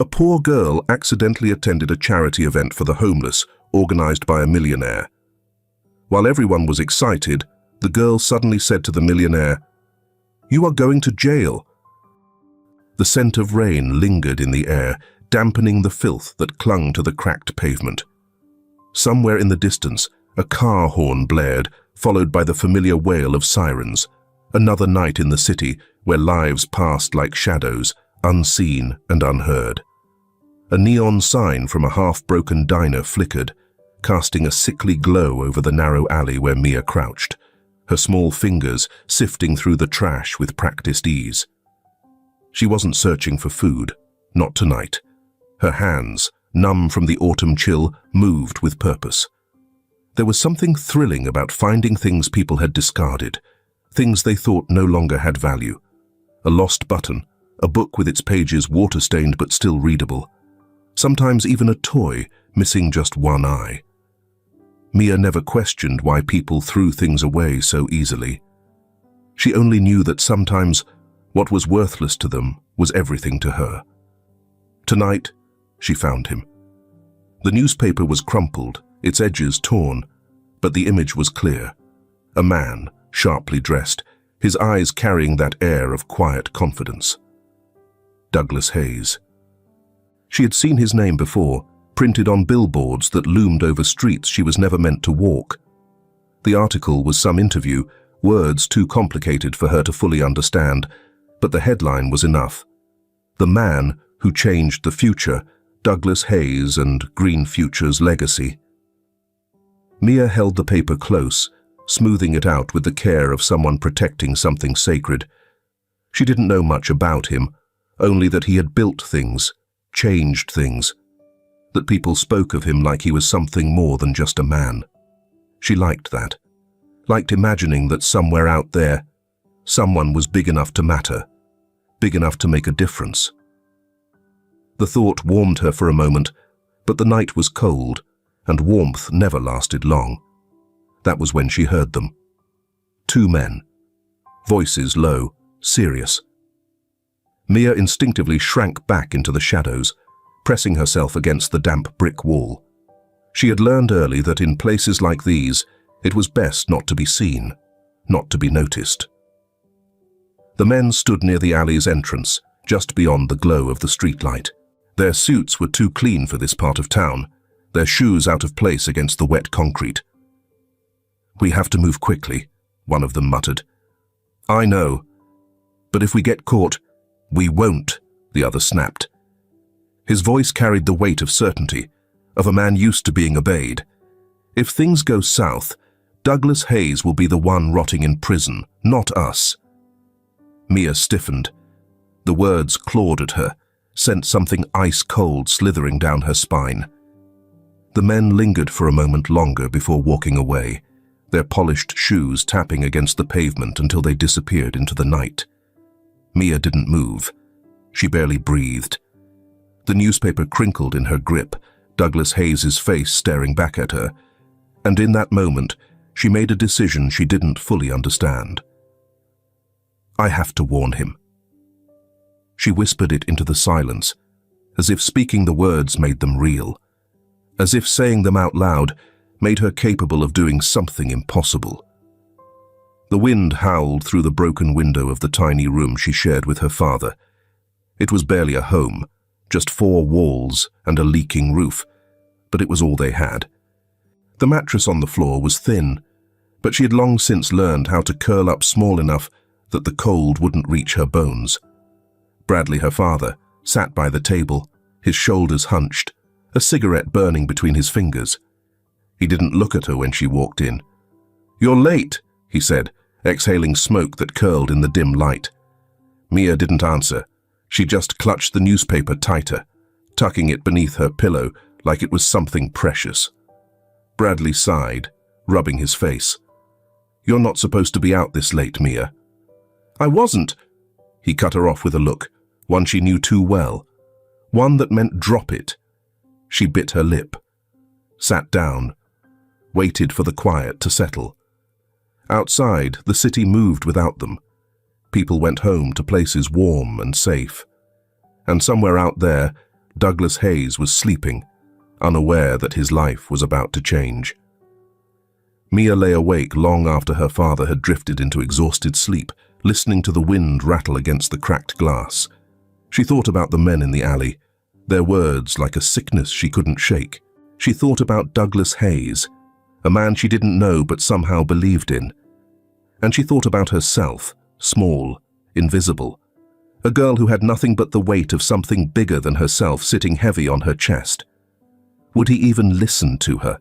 A poor girl accidentally attended a charity event for the homeless, organized by a millionaire. While everyone was excited, the girl suddenly said to the millionaire, "You are going to jail." The scent of rain lingered in the air, dampening the filth that clung to the cracked pavement. Somewhere in the distance, a car horn blared, followed by the familiar wail of sirens. Another night in the city where lives passed like shadows, unseen and unheard. A neon sign from a half-broken diner flickered, casting a sickly glow over the narrow alley where Mia crouched, her small fingers sifting through the trash with practiced ease. She wasn't searching for food, not tonight. Her hands, numb from the autumn chill, moved with purpose. There was something thrilling about finding things people had discarded, things they thought no longer had value. A lost button, a book with its pages water-stained but still readable. Sometimes even a toy, missing just one eye. Mia never questioned why people threw things away so easily. She only knew that sometimes what was worthless to them was everything to her. Tonight, she found him. The newspaper was crumpled, its edges torn, but the image was clear. A man, sharply dressed, his eyes carrying that air of quiet confidence. Douglas Hayes. She had seen his name before, printed on billboards that loomed over streets she was never meant to walk. The article was some interview, words too complicated for her to fully understand, but the headline was enough. The man who changed the future, Douglas Hayes and Green Future's legacy. Mia held the paper close, smoothing it out with the care of someone protecting something sacred. She didn't know much about him, only that he had built things, changed things, that people spoke of him like he was something more than just a man. She liked that, liked imagining that somewhere out there, someone was big enough to matter, big enough to make a difference. The thought warmed her for a moment, but the night was cold, and warmth never lasted long. That was when she heard them. Two men. Voices low, serious. Mia instinctively shrank back into the shadows, pressing herself against the damp brick wall. She had learned early that in places like these, it was best not to be seen, not to be noticed. The men stood near the alley's entrance, just beyond the glow of the streetlight. Their suits were too clean for this part of town, their shoes out of place against the wet concrete. "We have to move quickly," one of them muttered. "I know, but if we get caught, we won't," the other snapped. His voice carried the weight of certainty, of a man used to being obeyed. "If things go south, Douglas Hayes will be the one rotting in prison, not us." Mia stiffened. The words clawed at her, sent something ice-cold slithering down her spine. The men lingered for a moment longer before walking away, their polished shoes tapping against the pavement until they disappeared into the night. Mia didn't move. She barely breathed. The newspaper crinkled in her grip, Douglas Hayes's face staring back at her, and in that moment, she made a decision she didn't fully understand. "I have to warn him." She whispered it into the silence, as if speaking the words made them real, as if saying them out loud made her capable of doing something impossible. The wind howled through the broken window of the tiny room she shared with her father. It was barely a home, just 4 walls and a leaking roof, but it was all they had. The mattress on the floor was thin, but she had long since learned how to curl up small enough that the cold wouldn't reach her bones. Bradley, her father, sat by the table, his shoulders hunched, a cigarette burning between his fingers. He didn't look at her when she walked in. "You're late," he said, exhaling smoke that curled in the dim light. Mia didn't answer. She just clutched the newspaper tighter, tucking it beneath her pillow like it was something precious. Bradley sighed, rubbing his face. "You're not supposed to be out this late, Mia." "I wasn't." He cut her off with a look, one she knew too well, one that meant drop it. She bit her lip, sat down, waited for the quiet to settle. Outside, the city moved without them. People went home to places warm and safe. And somewhere out there, Douglas Hayes was sleeping, unaware that his life was about to change. Mia lay awake long after her father had drifted into exhausted sleep, listening to the wind rattle against the cracked glass. She thought about the men in the alley, their words like a sickness she couldn't shake. She thought about Douglas Hayes, a man she didn't know but somehow believed in. And she thought about herself, small, invisible, a girl who had nothing but the weight of something bigger than herself sitting heavy on her chest. Would he even listen to her?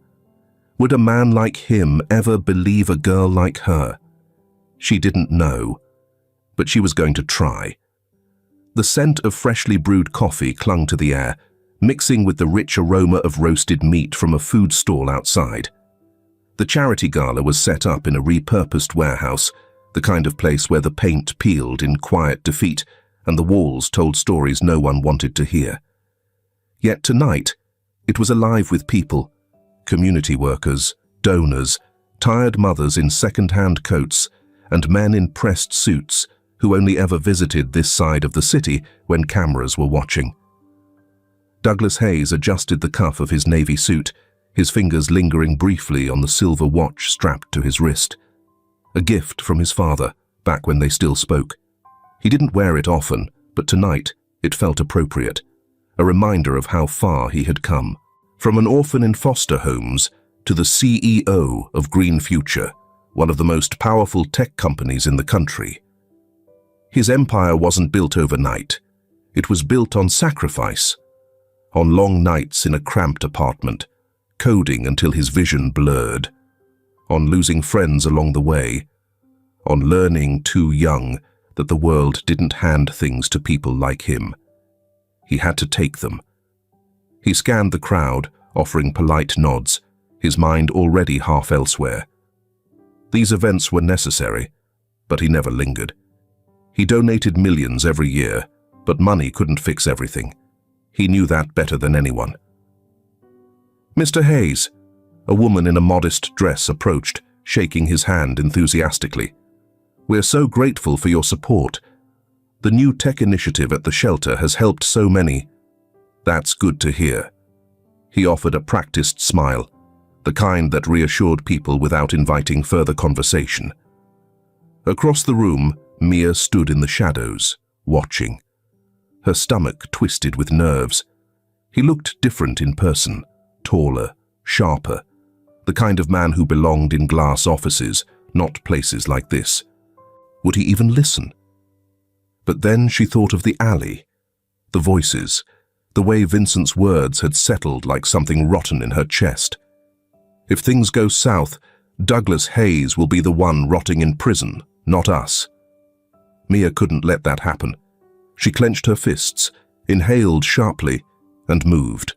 Would a man like him ever believe a girl like her? She didn't know, but she was going to try. The scent of freshly brewed coffee clung to the air, mixing with the rich aroma of roasted meat from a food stall outside. The charity gala was set up in a repurposed warehouse, the kind of place where the paint peeled in quiet defeat and the walls told stories no one wanted to hear. Yet tonight, it was alive with people, community workers, donors, tired mothers in second-hand coats, and men in pressed suits who only ever visited this side of the city when cameras were watching. Douglas Hayes adjusted the cuff of his navy suit, his fingers lingering briefly on the silver watch strapped to his wrist. A gift from his father, back when they still spoke. He didn't wear it often, but tonight it felt appropriate, a reminder of how far he had come. From an orphan in foster homes to the CEO of Green Future, one of the most powerful tech companies in the country. His empire wasn't built overnight. It was built on sacrifice, on long nights in a cramped apartment, coding until his vision blurred, on losing friends along the way, on learning too young that the world didn't hand things to people like him. He had to take them. He scanned the crowd, offering polite nods, his mind already half elsewhere. These events were necessary, but he never lingered. He donated millions every year, but money couldn't fix everything. He knew that better than anyone. "Mr. Hayes," a woman in a modest dress approached, shaking his hand enthusiastically. "We're so grateful for your support. The new tech initiative at the shelter has helped so many." "That's good to hear." He offered a practiced smile, the kind that reassured people without inviting further conversation. Across the room, Mia stood in the shadows, watching. Her stomach twisted with nerves. He looked different in person, taller, sharper, the kind of man who belonged in glass offices, not places like this. Would he even listen? But then she thought of the alley, the voices, the way Vincent's words had settled like something rotten in her chest. If things go south, Douglas Hayes will be the one rotting in prison, not us. Mia couldn't let that happen. She clenched her fists, inhaled sharply, and moved.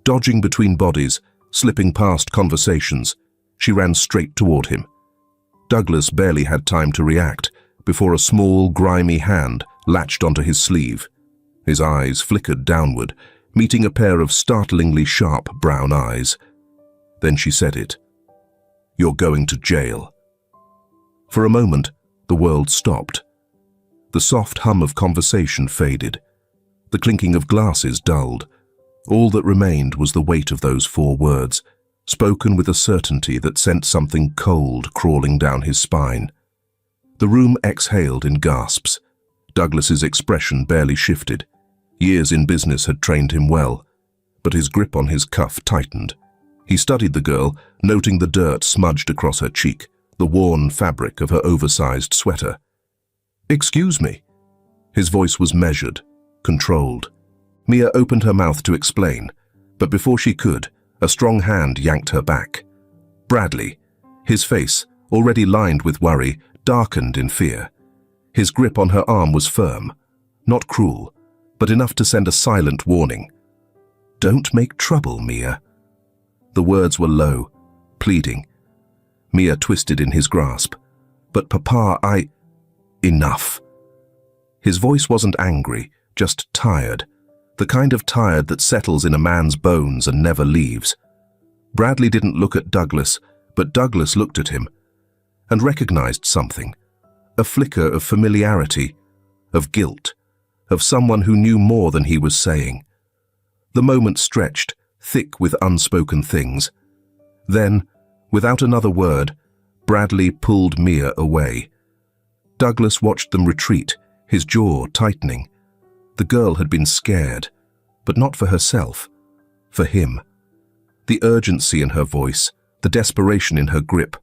Dodging between bodies, slipping past conversations, she ran straight toward him. Douglas barely had time to react before a small, grimy hand latched onto his sleeve. His eyes flickered downward, meeting a pair of startlingly sharp brown eyes. Then she said it. "You're going to jail." For a moment, the world stopped. The soft hum of conversation faded. The clinking of glasses dulled. All that remained was the weight of those 4 words, spoken with a certainty that sent something cold crawling down his spine. The room exhaled in gasps. Douglas's expression barely shifted. Years in business had trained him well, but his grip on his cuff tightened. He studied the girl, noting the dirt smudged across her cheek, the worn fabric of her oversized sweater. "Excuse me." His voice was measured, controlled. Mia opened her mouth to explain, but before she could, a strong hand yanked her back. Bradley, his face, already lined with worry, darkened in fear. His grip on her arm was firm, not cruel, but enough to send a silent warning. "Don't make trouble, Mia." The words were low, pleading. Mia twisted in his grasp. "But Papa, Enough." His voice wasn't angry, just tired, the kind of tired that settles in a man's bones and never leaves. Bradley didn't look at Douglas, but Douglas looked at him and recognized something, a flicker of familiarity, of guilt, of someone who knew more than he was saying. The moment stretched, thick with unspoken things. Then, without another word, Bradley pulled Mia away. Douglas watched them retreat, his jaw tightening. The girl had been scared, but not for herself, for him. The urgency in her voice, the desperation in her grip.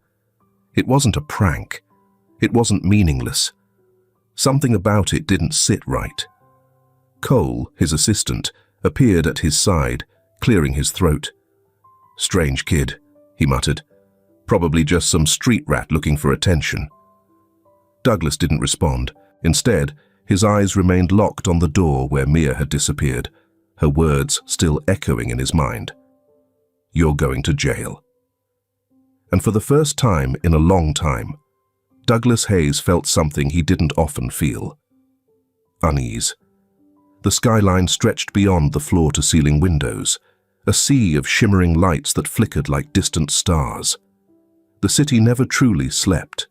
It wasn't a prank. It wasn't meaningless. Something about it didn't sit right. Cole, his assistant, appeared at his side, clearing his throat. "Strange kid," he muttered. "Probably just some street rat looking for attention." Douglas didn't respond. Instead, his eyes remained locked on the door where Mia had disappeared, her words still echoing in his mind. "You're going to jail." And for the first time in a long time, Douglas Hayes felt something he didn't often feel. Unease. The skyline stretched beyond the floor-to-ceiling windows, a sea of shimmering lights that flickered like distant stars. The city never truly slept.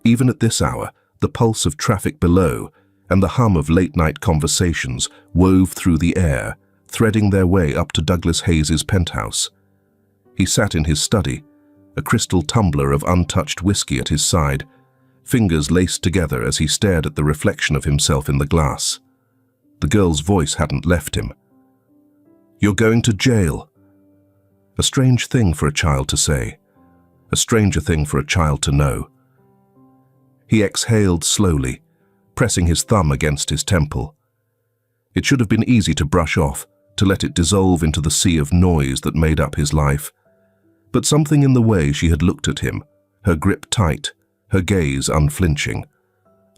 Even at this hour, the pulse of traffic below and the hum of late-night conversations wove through the air, threading their way up to Douglas Hayes's penthouse. He sat in his study, a crystal tumbler of untouched whiskey at his side, fingers laced together as he stared at the reflection of himself in the glass. The girl's voice hadn't left him. "You're going to jail." A strange thing for a child to say, a stranger thing for a child to know. He exhaled slowly, pressing his thumb against his temple. It should have been easy to brush off, to let it dissolve into the sea of noise that made up his life. But something in the way she had looked at him, her grip tight, her gaze unflinching,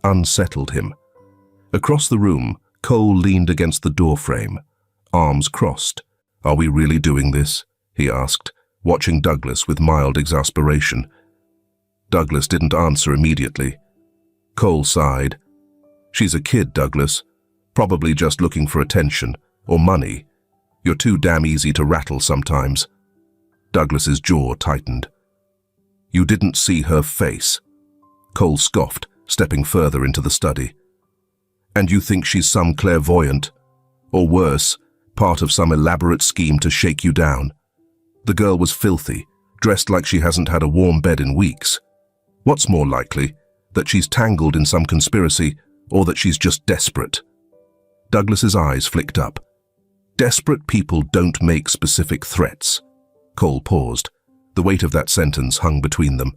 unsettled him. Across the room, Cole leaned against the doorframe, arms crossed. "Are we really doing this?" he asked, watching Douglas with mild exasperation. Douglas didn't answer immediately. Cole sighed. "She's a kid, Douglas. Probably just looking for attention, or money. You're too damn easy to rattle sometimes." Douglas's jaw tightened. "You didn't see her face." Cole scoffed, stepping further into the study. "And you think she's some clairvoyant? Or worse, part of some elaborate scheme to shake you down? The girl was filthy, dressed like she hasn't had a warm bed in weeks. What's more likely, that she's tangled in some conspiracy, or that she's just desperate?" Douglas's eyes flicked up. "Desperate people don't make specific threats." Cole paused. The weight of that sentence hung between them.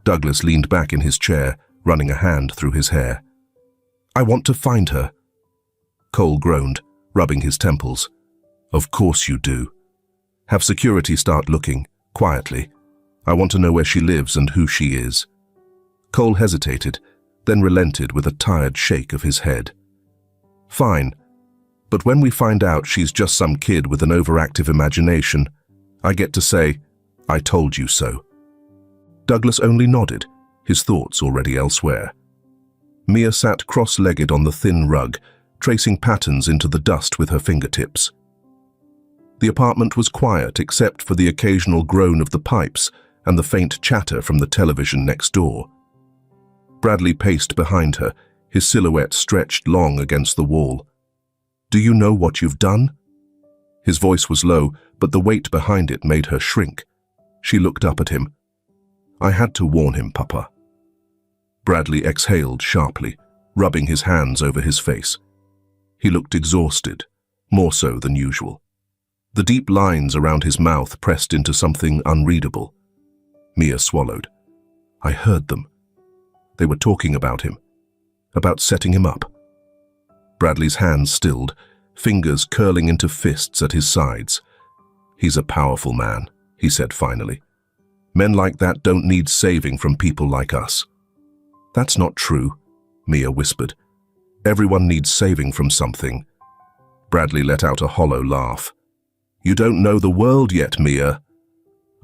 Douglas leaned back in his chair, running a hand through his hair. "I want to find her." Cole groaned, rubbing his temples. "Of course you do. Have security start looking, quietly. I want to know where she lives and who she is." Cole hesitated, then relented with a tired shake of his head. "Fine, but when we find out she's just some kid with an overactive imagination, I get to say, 'I told you so.'" Douglas only nodded, his thoughts already elsewhere. Mia sat cross-legged on the thin rug, tracing patterns into the dust with her fingertips. The apartment was quiet except for the occasional groan of the pipes and the faint chatter from the television next door. Bradley paced behind her, his silhouette stretched long against the wall. "Do you know what you've done?" His voice was low, but the weight behind it made her shrink. She looked up at him. "I had to warn him, Papa." Bradley exhaled sharply, rubbing his hands over his face. He looked exhausted, more so than usual. The deep lines around his mouth pressed into something unreadable. Mia swallowed. "I heard them. They were talking about him, about setting him up." Bradley's hands stilled, fingers curling into fists at his sides. "He's a powerful man," he said finally. "Men like that don't need saving from people like us." "That's not true," Mia whispered. "Everyone needs saving from something." Bradley let out a hollow laugh. "You don't know the world yet, Mia."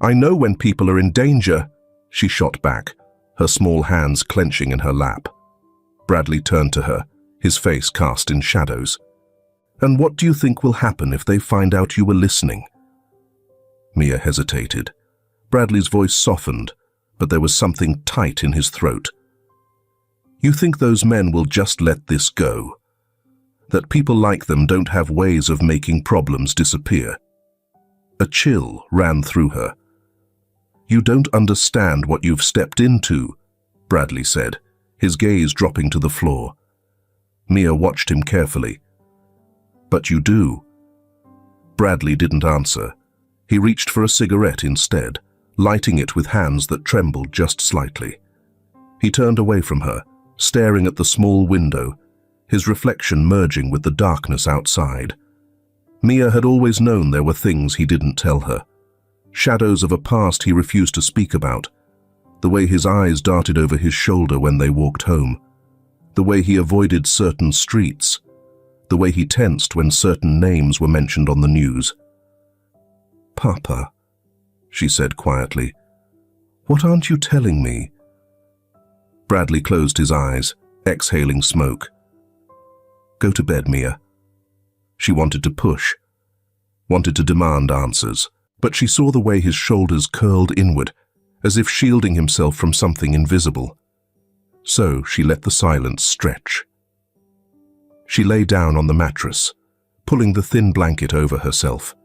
"I know when people are in danger," she shot back, her small hands clenching in her lap. Bradley turned to her, his face cast in shadows. "And what do you think will happen if they find out you were listening?" Mia hesitated. Bradley's voice softened, but there was something tight in his throat. "You think those men will just let this go?" that people like them don't have ways of making problems disappear. A chill ran through her. "You don't understand what you've stepped into," Bradley said, his gaze dropping to the floor. Mia watched him carefully. "But you do." Bradley didn't answer. He reached for a cigarette instead, lighting it with hands that trembled just slightly. He turned away from her, staring at the small window, his reflection merging with the darkness outside. Mia had always known there were things he didn't tell her. Shadows of a past he refused to speak about. The way his eyes darted over his shoulder when they walked home. The way he avoided certain streets. The way he tensed when certain names were mentioned on the news. "Papa," she said quietly, "what aren't you telling me?" Bradley closed his eyes, exhaling smoke. "Go to bed, Mia." She wanted to push, wanted to demand answers, but she saw the way his shoulders curled inward, as if shielding himself from something invisible. So she let the silence stretch. She lay down on the mattress, pulling the thin blanket over herself.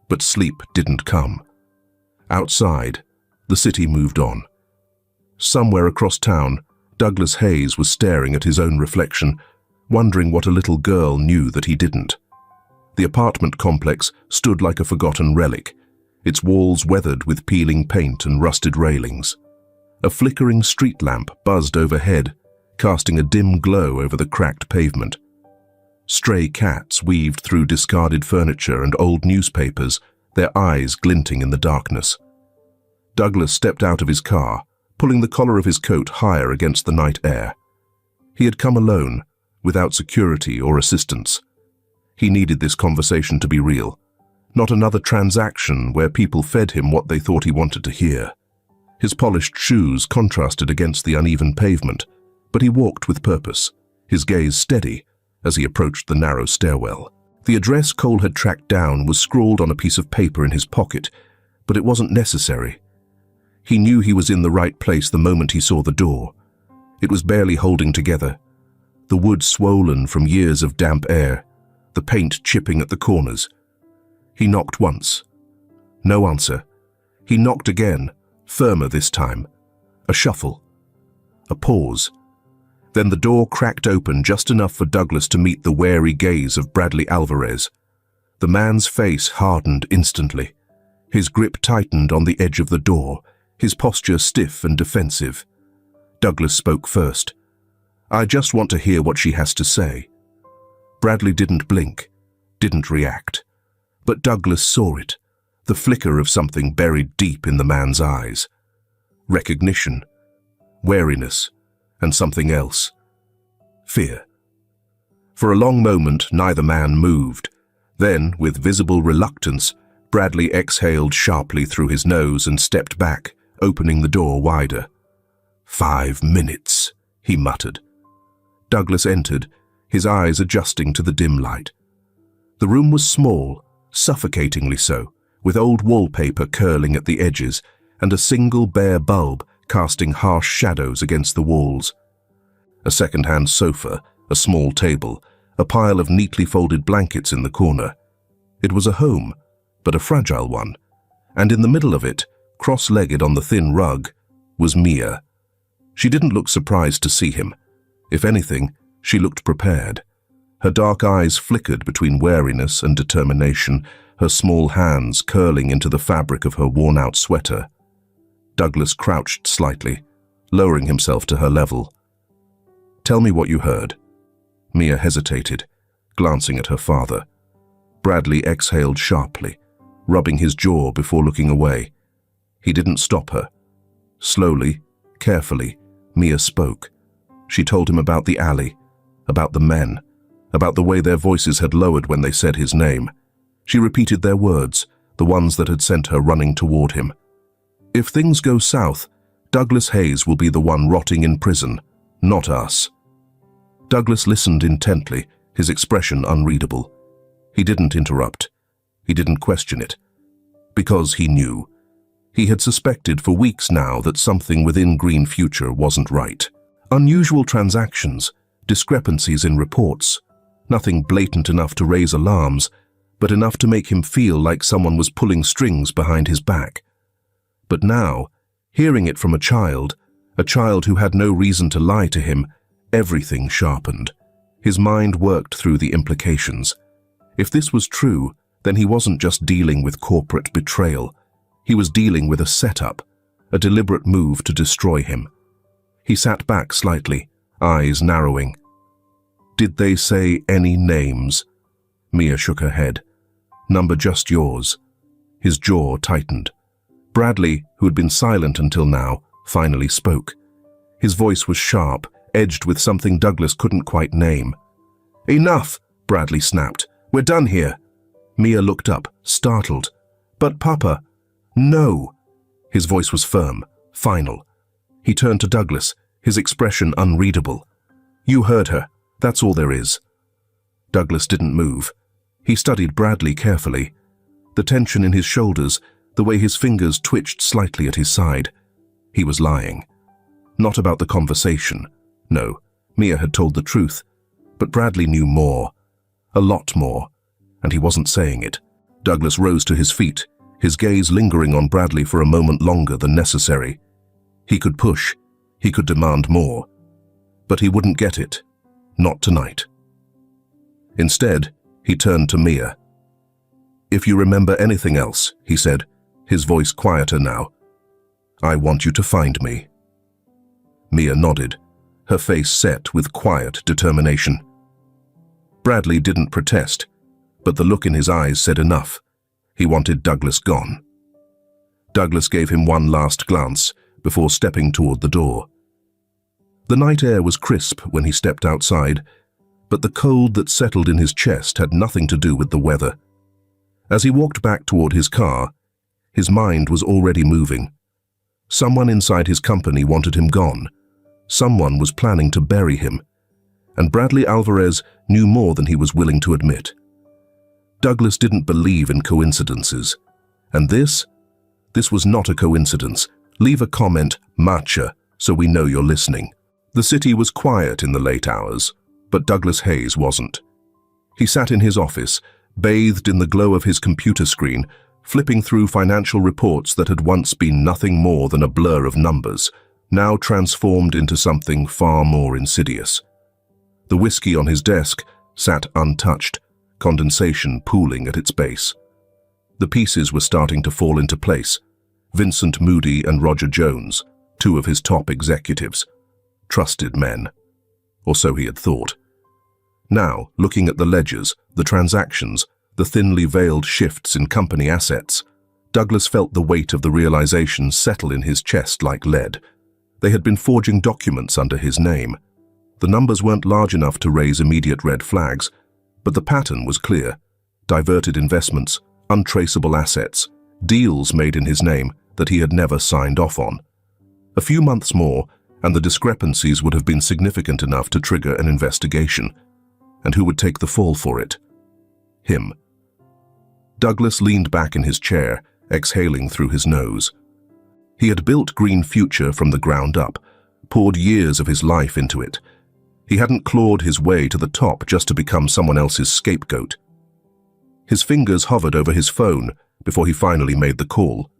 But sleep didn't come. Outside, the city moved on. Somewhere across town, Douglas Hayes was staring at his own reflection, wondering what a little girl knew that he didn't. The apartment complex stood like a forgotten relic, its walls weathered with peeling paint and rusted railings. A flickering street lamp buzzed overhead, casting a dim glow over the cracked pavement. Stray cats weaved through discarded furniture and old newspapers, their eyes glinting in the darkness. Douglas stepped out of his car, pulling the collar of his coat higher against the night air. He had come alone, without security or assistance. He needed this conversation to be real, not another transaction where people fed him what they thought he wanted to hear. His polished shoes contrasted against the uneven pavement, but he walked with purpose, his gaze steady as he approached the narrow stairwell. The address Cole had tracked down was scrawled on a piece of paper in his pocket, but it wasn't necessary. He knew he was in the right place the moment he saw the door. It was barely holding together, the wood swollen from years of damp air, the paint chipping at the corners. He knocked once. No answer. He knocked again, firmer this time. A shuffle. A pause. Then the door cracked open just enough for Douglas to meet the wary gaze of Bradley Alvarez. The man's face hardened instantly. His grip tightened on the edge of the door, his posture stiff and defensive. Douglas spoke first. "I just want to hear what she has to say." Bradley didn't blink, didn't react. But Douglas saw it, the flicker of something buried deep in the man's eyes. Recognition, wariness, and something else. Fear. For a long moment, neither man moved. Then, with visible reluctance, Bradley exhaled sharply through his nose and stepped back, opening the door wider. 5 minutes, he muttered. Douglas entered, his eyes adjusting to the dim light. The room was small, suffocatingly so, with old wallpaper curling at the edges and a single bare bulb casting harsh shadows against the walls. A second-hand sofa, a small table, a pile of neatly folded blankets in the corner. It was a home, but a fragile one, and in the middle of it, cross-legged on the thin rug, was Mia. She didn't look surprised to see him. If anything, she looked prepared. Her dark eyes flickered between wariness and determination, her small hands curling into the fabric of her worn-out sweater. Douglas crouched slightly, lowering himself to her level. "Tell me what you heard." Mia hesitated, glancing at her father. Bradley exhaled sharply, rubbing his jaw before looking away. He didn't stop her. Slowly, carefully, Mia spoke. She told him about the alley, about the men, about the way their voices had lowered when they said his name. She repeated their words, the ones that had sent her running toward him. If things go south, Douglas Hayes will be the one rotting in prison, not us. Douglas listened intently, his expression unreadable. He didn't interrupt. He didn't question it. Because he knew. He had suspected for weeks now that something within Green Future wasn't right. Unusual transactions, discrepancies in reports. Nothing blatant enough to raise alarms, but enough to make him feel like someone was pulling strings behind his back. But now, hearing it from a child who had no reason to lie to him, everything sharpened. His mind worked through the implications. If this was true, then he wasn't just dealing with corporate betrayal. He was dealing with a setup, a deliberate move to destroy him. He sat back slightly, eyes narrowing. "Did they say any names?" Mia shook her head. "Number just yours." His jaw tightened. Bradley, who had been silent until now, finally spoke. His voice was sharp, edged with something Douglas couldn't quite name. "Enough!" Bradley snapped. "We're done here." Mia looked up, startled. "But Papa..." "No!" His voice was firm, final. He turned to Douglas, his expression unreadable. "You heard her. That's all there is." Douglas didn't move. He studied Bradley carefully. The tension in his shoulders, the way his fingers twitched slightly at his side. He was lying. Not about the conversation. No, Mia had told the truth. But Bradley knew more. A lot more. And he wasn't saying it. Douglas rose to his feet, his gaze lingering on Bradley for a moment longer than necessary. He could push. He could demand more. But he wouldn't get it. Not tonight. Instead, he turned to Mia. "If you remember anything else," he said, his voice quieter now, "I want you to find me." Mia nodded, her face set with quiet determination. Bradley didn't protest, but the look in his eyes said enough. He wanted Douglas gone. Douglas gave him one last glance before stepping toward the door. The night air was crisp when he stepped outside, but the cold that settled in his chest had nothing to do with the weather. As he walked back toward his car, his mind was already moving. Someone inside his company wanted him gone. Someone was planning to bury him. And Bradley Alvarez knew more than he was willing to admit. Douglas didn't believe in coincidences. And this was not a coincidence. Leave a comment, matcha, so we know you're listening. The city was quiet in the late hours, but Douglas Hayes wasn't. He sat in his office, bathed in the glow of his computer screen, flipping through financial reports that had once been nothing more than a blur of numbers, now transformed into something far more insidious. The whiskey on his desk sat untouched, condensation pooling at its base. The pieces were starting to fall into place. Vincent Moody and Roger Jones, two of his top executives. Trusted men. Or so he had thought. Now, looking at the ledgers, the transactions, the thinly veiled shifts in company assets, Douglas felt the weight of the realization settle in his chest like lead. They had been forging documents under his name. The numbers weren't large enough to raise immediate red flags, but the pattern was clear. Diverted investments, untraceable assets, deals made in his name that he had never signed off on. A few months more, and the discrepancies would have been significant enough to trigger an investigation. And who would take the fall for it? Him. Douglas leaned back in his chair, exhaling through his nose. He had built Green Future from the ground up, poured years of his life into it. He hadn't clawed his way to the top just to become someone else's scapegoat. His fingers hovered over his phone before he finally made the call.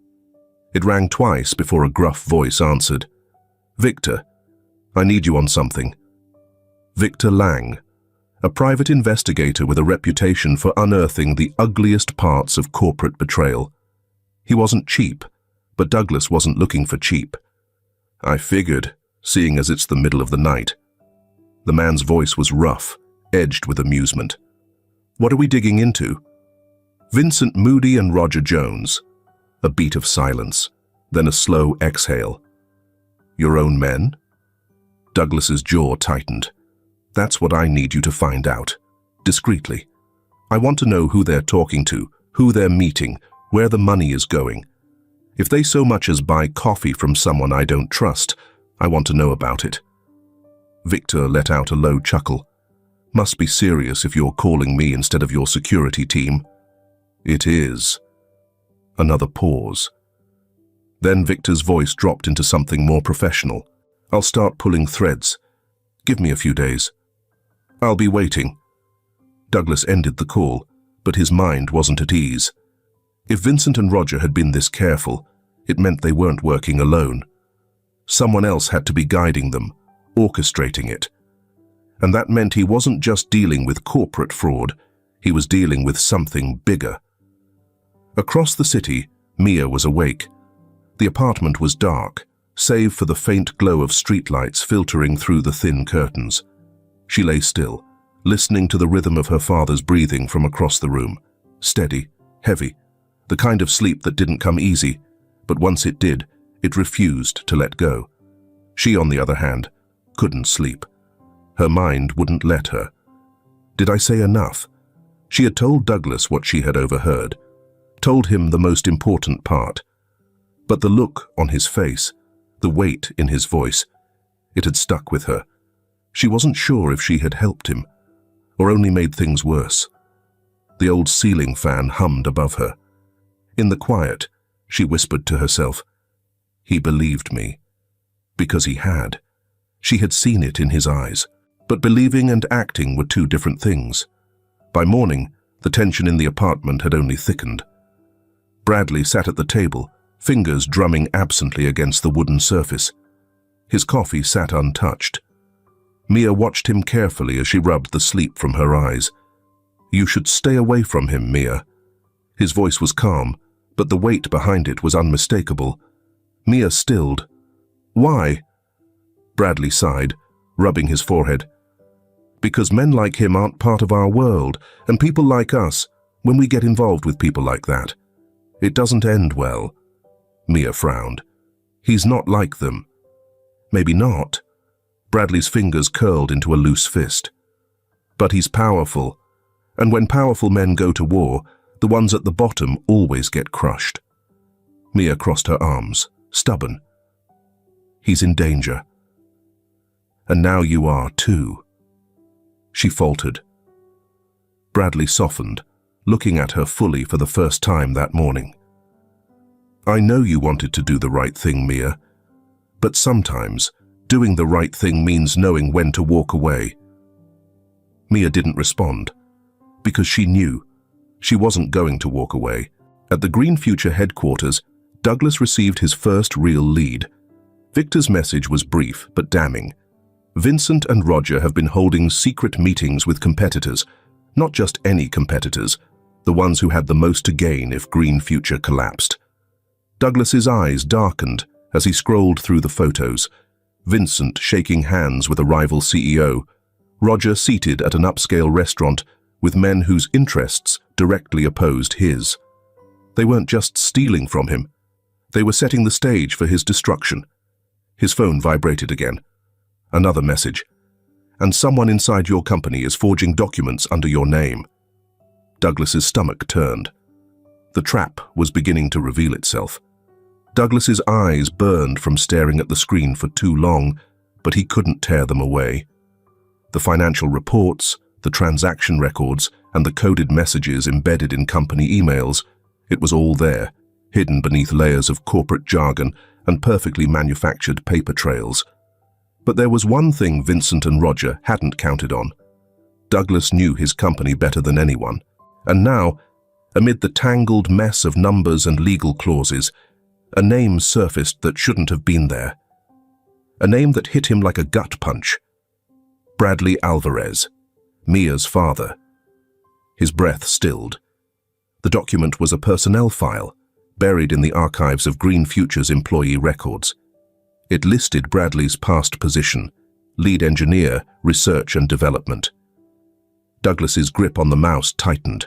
It rang twice before a gruff voice answered. "Victor, I need you on something." Victor Lang, a private investigator with a reputation for unearthing the ugliest parts of corporate betrayal. He wasn't cheap, but Douglas wasn't looking for cheap. "I figured, seeing as it's the middle of the night." The man's voice was rough, edged with amusement. "What are we digging into?" "Vincent Moody and Roger Jones." A beat of silence, then a slow exhale. "Your own men?" Douglas's jaw tightened. "That's what I need you to find out. Discreetly. I want to know who they're talking to, who they're meeting, where the money is going. If they so much as buy coffee from someone I don't trust, I want to know about it." Victor let out a low chuckle. "Must be serious if you're calling me instead of your security team." "It is." Another pause. Then Victor's voice dropped into something more professional. "I'll start pulling threads. Give me a few days." "I'll be waiting." Douglas ended the call, but his mind wasn't at ease. If Vincent and Roger had been this careful, it meant they weren't working alone. Someone else had to be guiding them, orchestrating it. And that meant he wasn't just dealing with corporate fraud, he was dealing with something bigger. Across the city, Mia was awake. The apartment was dark, save for the faint glow of streetlights filtering through the thin curtains. She lay still, listening to the rhythm of her father's breathing from across the room. Steady, heavy, the kind of sleep that didn't come easy, but once it did, it refused to let go. She, on the other hand, couldn't sleep. Her mind wouldn't let her. Did I say enough? She had told Douglas what she had overheard, told him the most important part. But the look on his face, the weight in his voice, it had stuck with her. She wasn't sure if she had helped him, or only made things worse. The old ceiling fan hummed above her. In the quiet, she whispered to herself, "He believed me." Because he had. She had seen it in his eyes. But believing and acting were two different things. By morning, the tension in the apartment had only thickened. Bradley sat at the table, fingers drumming absently against the wooden surface. His coffee sat untouched. Mia watched him carefully as she rubbed the sleep from her eyes. "You should stay away from him, Mia." His voice was calm, but the weight behind it was unmistakable. Mia stilled. "Why?" Bradley sighed, rubbing his forehead. "Because men like him aren't part of our world, and people like us, when we get involved with people like that, it doesn't end well." Mia frowned. "He's not like them." "Maybe not." Bradley's fingers curled into a loose fist. "But he's powerful, and when powerful men go to war, the ones at the bottom always get crushed." Mia crossed her arms, stubborn. "He's in danger. And now you are too." She faltered. Bradley softened, looking at her fully for the first time that morning. "I know you wanted to do the right thing, Mia, but sometimes doing the right thing means knowing when to walk away." Mia didn't respond, because she knew she wasn't going to walk away. At the Green Future headquarters, Douglas received his first real lead. Victor's message was brief but damning. "Vincent and Roger have been holding secret meetings with competitors, not just any competitors, the ones who had the most to gain if Green Future collapsed." Douglas's eyes darkened as he scrolled through the photos. Vincent shaking hands with a rival CEO, Roger seated at an upscale restaurant with men whose interests directly opposed his. They weren't just stealing from him, they were setting the stage for his destruction. His phone vibrated again. Another message. "And someone inside your company is forging documents under your name." Douglas's stomach turned. The trap was beginning to reveal itself. Douglas's eyes burned from staring at the screen for too long, but he couldn't tear them away. The financial reports, the transaction records, and the coded messages embedded in company emails, it was all there, hidden beneath layers of corporate jargon and perfectly manufactured paper trails. But there was one thing Vincent and Roger hadn't counted on. Douglas knew his company better than anyone, and now, amid the tangled mess of numbers and legal clauses, a name surfaced that shouldn't have been there. A name that hit him like a gut punch. Bradley Alvarez, Mia's father. His breath stilled. The document was a personnel file, buried in the archives of Green Future's employee records. It listed Bradley's past position, lead engineer, research and development. Douglas's grip on the mouse tightened.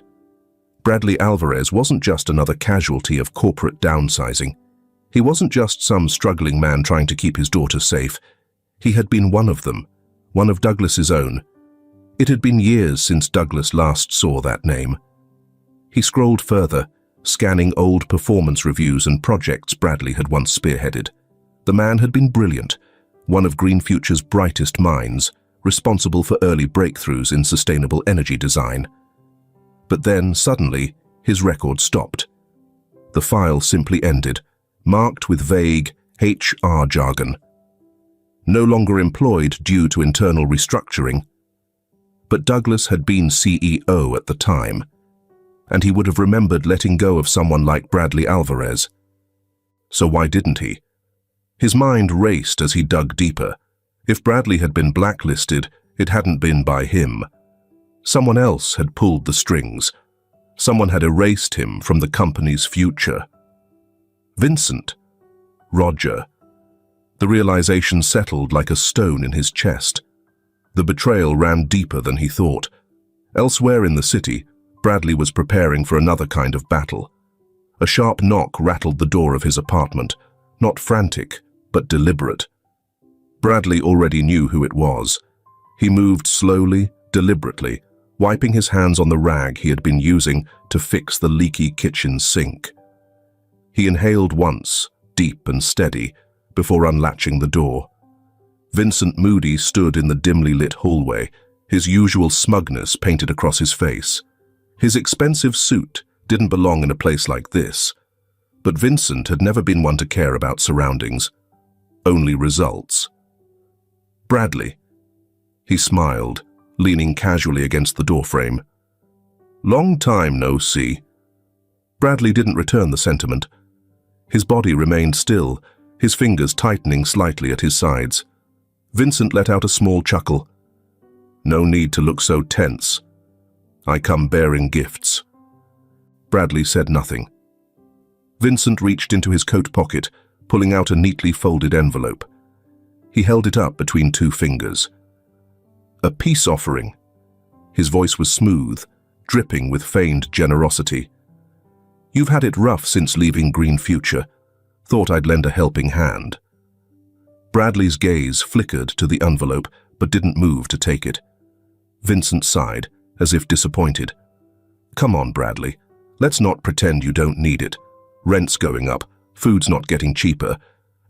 Bradley Alvarez wasn't just another casualty of corporate downsizing. He wasn't just some struggling man trying to keep his daughter safe. He had been one of them, one of Douglas's own. It had been years since Douglas last saw that name. He scrolled further, scanning old performance reviews and projects Bradley had once spearheaded. The man had been brilliant, one of Green Future's brightest minds, responsible for early breakthroughs in sustainable energy design. But then, suddenly, his record stopped. The file simply ended, marked with vague HR jargon. No longer employed due to internal restructuring. But Douglas had been CEO at the time, and he would have remembered letting go of someone like Bradley Alvarez. So why didn't he? His mind raced as he dug deeper. If Bradley had been blacklisted, it hadn't been by him. Someone else had pulled the strings. Someone had erased him from the company's future. Vincent. Roger. The realization settled like a stone in his chest. The betrayal ran deeper than he thought. Elsewhere in the city, Bradley was preparing for another kind of battle. A sharp knock rattled the door of his apartment, not frantic, but deliberate. Bradley already knew who it was. He moved slowly, deliberately, wiping his hands on the rag he had been using to fix the leaky kitchen sink. He inhaled once, deep and steady, before unlatching the door. Vincent Moody stood in the dimly lit hallway, his usual smugness painted across his face. His expensive suit didn't belong in a place like this, but Vincent had never been one to care about surroundings, only results. Bradley. He smiled, leaning casually against the doorframe. Long time no see. Bradley didn't return the sentiment. His body remained still, his fingers tightening slightly at his sides. Vincent let out a small chuckle. No need to look so tense. I come bearing gifts. Bradley said nothing. Vincent reached into his coat pocket, pulling out a neatly folded envelope. He held it up between two fingers. A peace offering. His voice was smooth, dripping with feigned generosity. You've had it rough since leaving Green Future. Thought I'd lend a helping hand. Bradley's gaze flickered to the envelope, but didn't move to take it. Vincent sighed, as if disappointed. Come on, Bradley. Let's not pretend you don't need it. Rent's going up, food's not getting cheaper,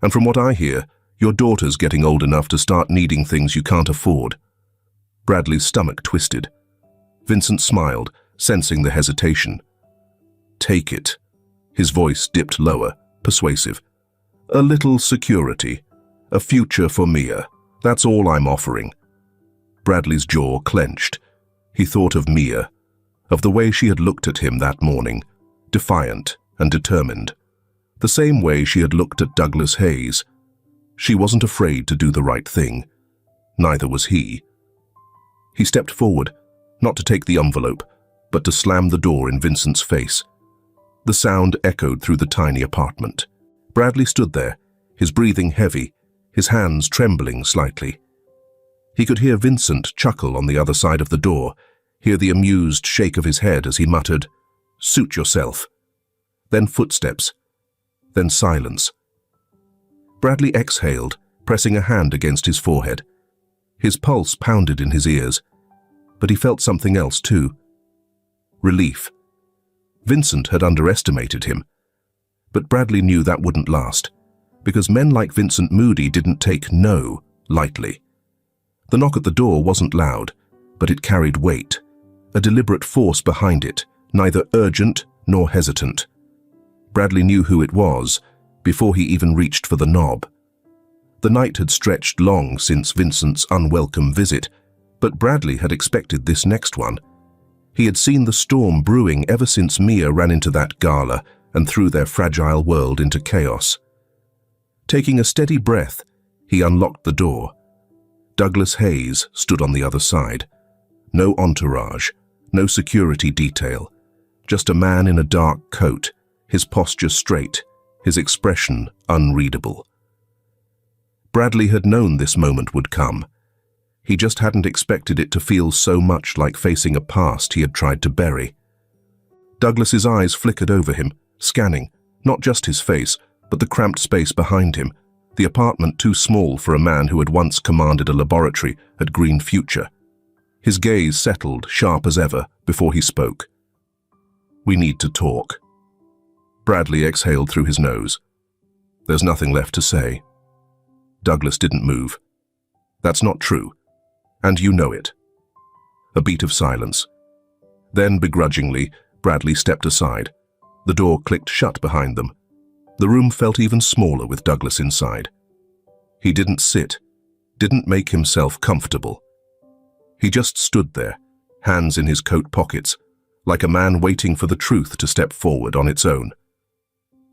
and from what I hear, your daughter's getting old enough to start needing things you can't afford. Bradley's stomach twisted. Vincent smiled, sensing the hesitation. Take it. His voice dipped lower, persuasive. A little security. A future for Mia. That's all I'm offering. Bradley's jaw clenched. He thought of Mia, of the way she had looked at him that morning, defiant and determined. The same way she had looked at Douglas Hayes. She wasn't afraid to do the right thing. Neither was he. He stepped forward, not to take the envelope, but to slam the door in Vincent's face. The sound echoed through the tiny apartment. Bradley stood there, his breathing heavy, his hands trembling slightly. He could hear Vincent chuckle on the other side of the door, hear the amused shake of his head as he muttered, "Suit yourself." Then footsteps, then silence. Bradley exhaled, pressing a hand against his forehead. His pulse pounded in his ears, but he felt something else too. Relief. Vincent had underestimated him, but Bradley knew that wouldn't last, because men like Vincent Moody didn't take no lightly. The knock at the door wasn't loud, but it carried weight, a deliberate force behind it, neither urgent nor hesitant. Bradley knew who it was before he even reached for the knob. The night had stretched long since Vincent's unwelcome visit, but Bradley had expected this next one. He had seen the storm brewing ever since Mia ran into that gala and threw their fragile world into chaos. Taking a steady breath, he unlocked the door. Douglas Hayes stood on the other side. No entourage, no security detail, just a man in a dark coat, his posture straight, his expression unreadable. Bradley had known this moment would come. He just hadn't expected it to feel so much like facing a past he had tried to bury. Douglas's eyes flickered over him, scanning, not just his face, but the cramped space behind him, the apartment too small for a man who had once commanded a laboratory at Green Future. His gaze settled, sharp as ever, before he spoke. "We need to talk." Bradley exhaled through his nose. "There's nothing left to say." Douglas didn't move. "That's not true. And you know it." A beat of silence. Then, begrudgingly, Bradley stepped aside. The door clicked shut behind them. The room felt even smaller with Douglas inside. He didn't sit, didn't make himself comfortable. He just stood there, hands in his coat pockets, like a man waiting for the truth to step forward on its own.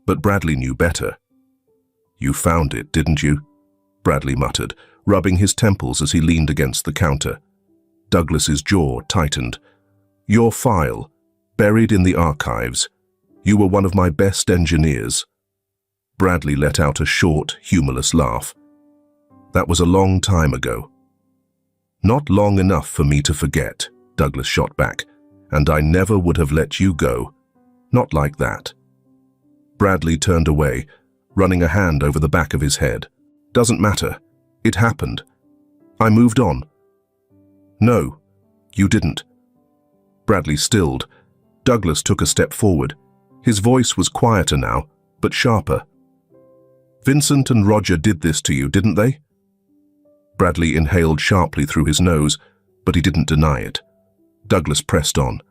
But Bradley knew better. "You found it, didn't you?" Bradley muttered, rubbing his temples as he leaned against the counter. Douglas's jaw tightened. "Your file, buried in the archives. You were one of my best engineers." Bradley let out a short, humorless laugh. "That was a long time ago." "Not long enough for me to forget," Douglas shot back, "and I never would have let you go. Not like that." Bradley turned away, running a hand over the back of his head. "Doesn't matter. It happened. I moved on." "No, you didn't." Bradley stilled. Douglas took a step forward. His voice was quieter now, but sharper. "Vincent and Roger did this to you, didn't they?" Bradley inhaled sharply through his nose, but he didn't deny it. Douglas pressed on.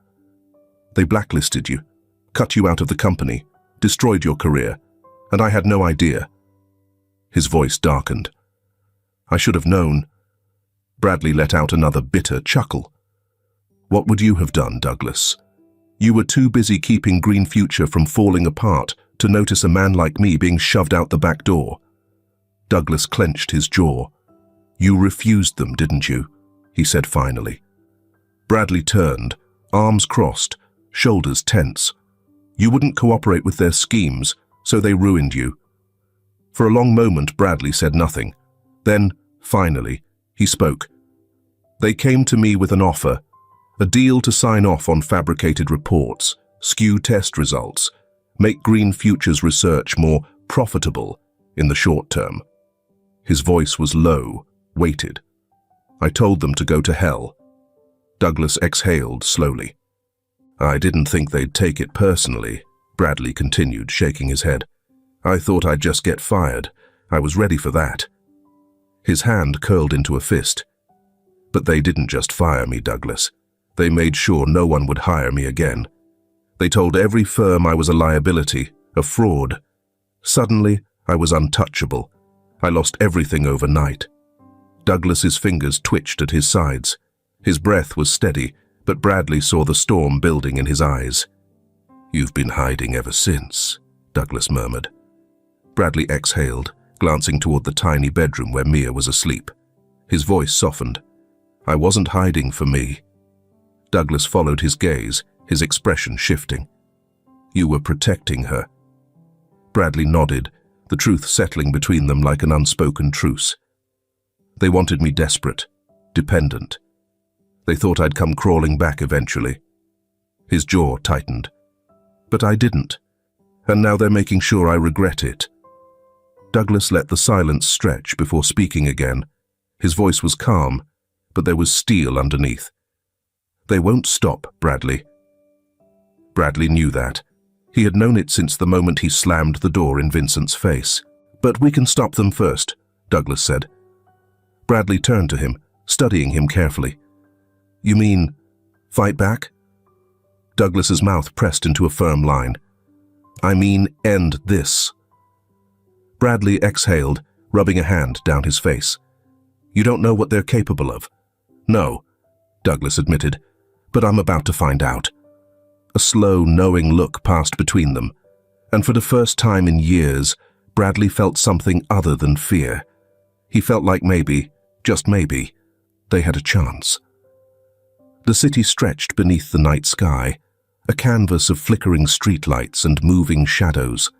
"They blacklisted you, cut you out of the company, destroyed your career, and I had no idea." His voice darkened. "I should have known." Bradley let out another bitter chuckle. "What would you have done, Douglas? You were too busy keeping Green Future from falling apart to notice a man like me being shoved out the back door." Douglas clenched his jaw. "You refused them, didn't you?" he said finally. Bradley turned, arms crossed, shoulders tense. "You wouldn't cooperate with their schemes, so they ruined you." For a long moment, Bradley said nothing. Then, finally, he spoke. "They came to me with an offer, a deal to sign off on fabricated reports, skew test results, make Green Future's research more profitable in the short term." His voice was low, weighted. "I told them to go to hell." Douglas exhaled slowly. "I didn't think they'd take it personally," Bradley continued, shaking his head. "I thought I'd just get fired. I was ready for that." His hand curled into a fist. "But they didn't just fire me, Douglas. They made sure no one would hire me again. They told every firm I was a liability, a fraud. Suddenly, I was untouchable. I lost everything overnight." Douglas's fingers twitched at his sides. His breath was steady, but Bradley saw the storm building in his eyes. "You've been hiding ever since," Douglas murmured. Bradley exhaled, glancing toward the tiny bedroom where Mia was asleep. His voice softened. "I wasn't hiding for me." Douglas followed his gaze, his expression shifting. "You were protecting her." Bradley nodded, the truth settling between them like an unspoken truce. "They wanted me desperate, dependent. They thought I'd come crawling back eventually." His jaw tightened. "But I didn't. And now they're making sure I regret it." Douglas let the silence stretch before speaking again. His voice was calm, but there was steel underneath. "They won't stop, Bradley." Bradley knew that. He had known it since the moment he slammed the door in Vincent's face. "But we can stop them first," Douglas said. Bradley turned to him, studying him carefully. "You mean, fight back?" Douglas's mouth pressed into a firm line. "I mean, end this." Bradley exhaled, rubbing a hand down his face. "You don't know what they're capable of." "No," Douglas admitted, "but I'm about to find out." A slow, knowing look passed between them, and for the first time in years, Bradley felt something other than fear. He felt like maybe, just maybe, they had a chance. The city stretched beneath the night sky, a canvas of flickering streetlights and moving shadows.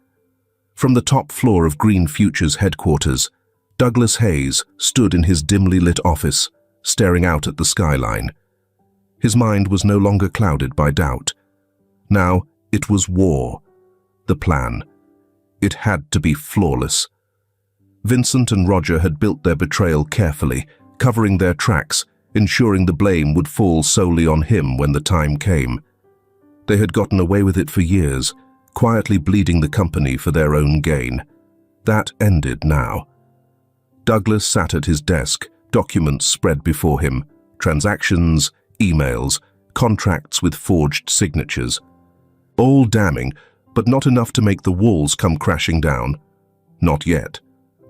From the top floor of Green Future's headquarters, Douglas Hayes stood in his dimly lit office, staring out at the skyline. His mind was no longer clouded by doubt. Now it was war. The plan. It had to be flawless. Vincent and Roger had built their betrayal carefully, covering their tracks, ensuring the blame would fall solely on him when the time came. They had gotten away with it for years, quietly bleeding the company for their own gain. That ended now. Douglas sat at his desk, documents spread before him, transactions, emails, contracts with forged signatures. All damning, but not enough to make the walls come crashing down. Not yet.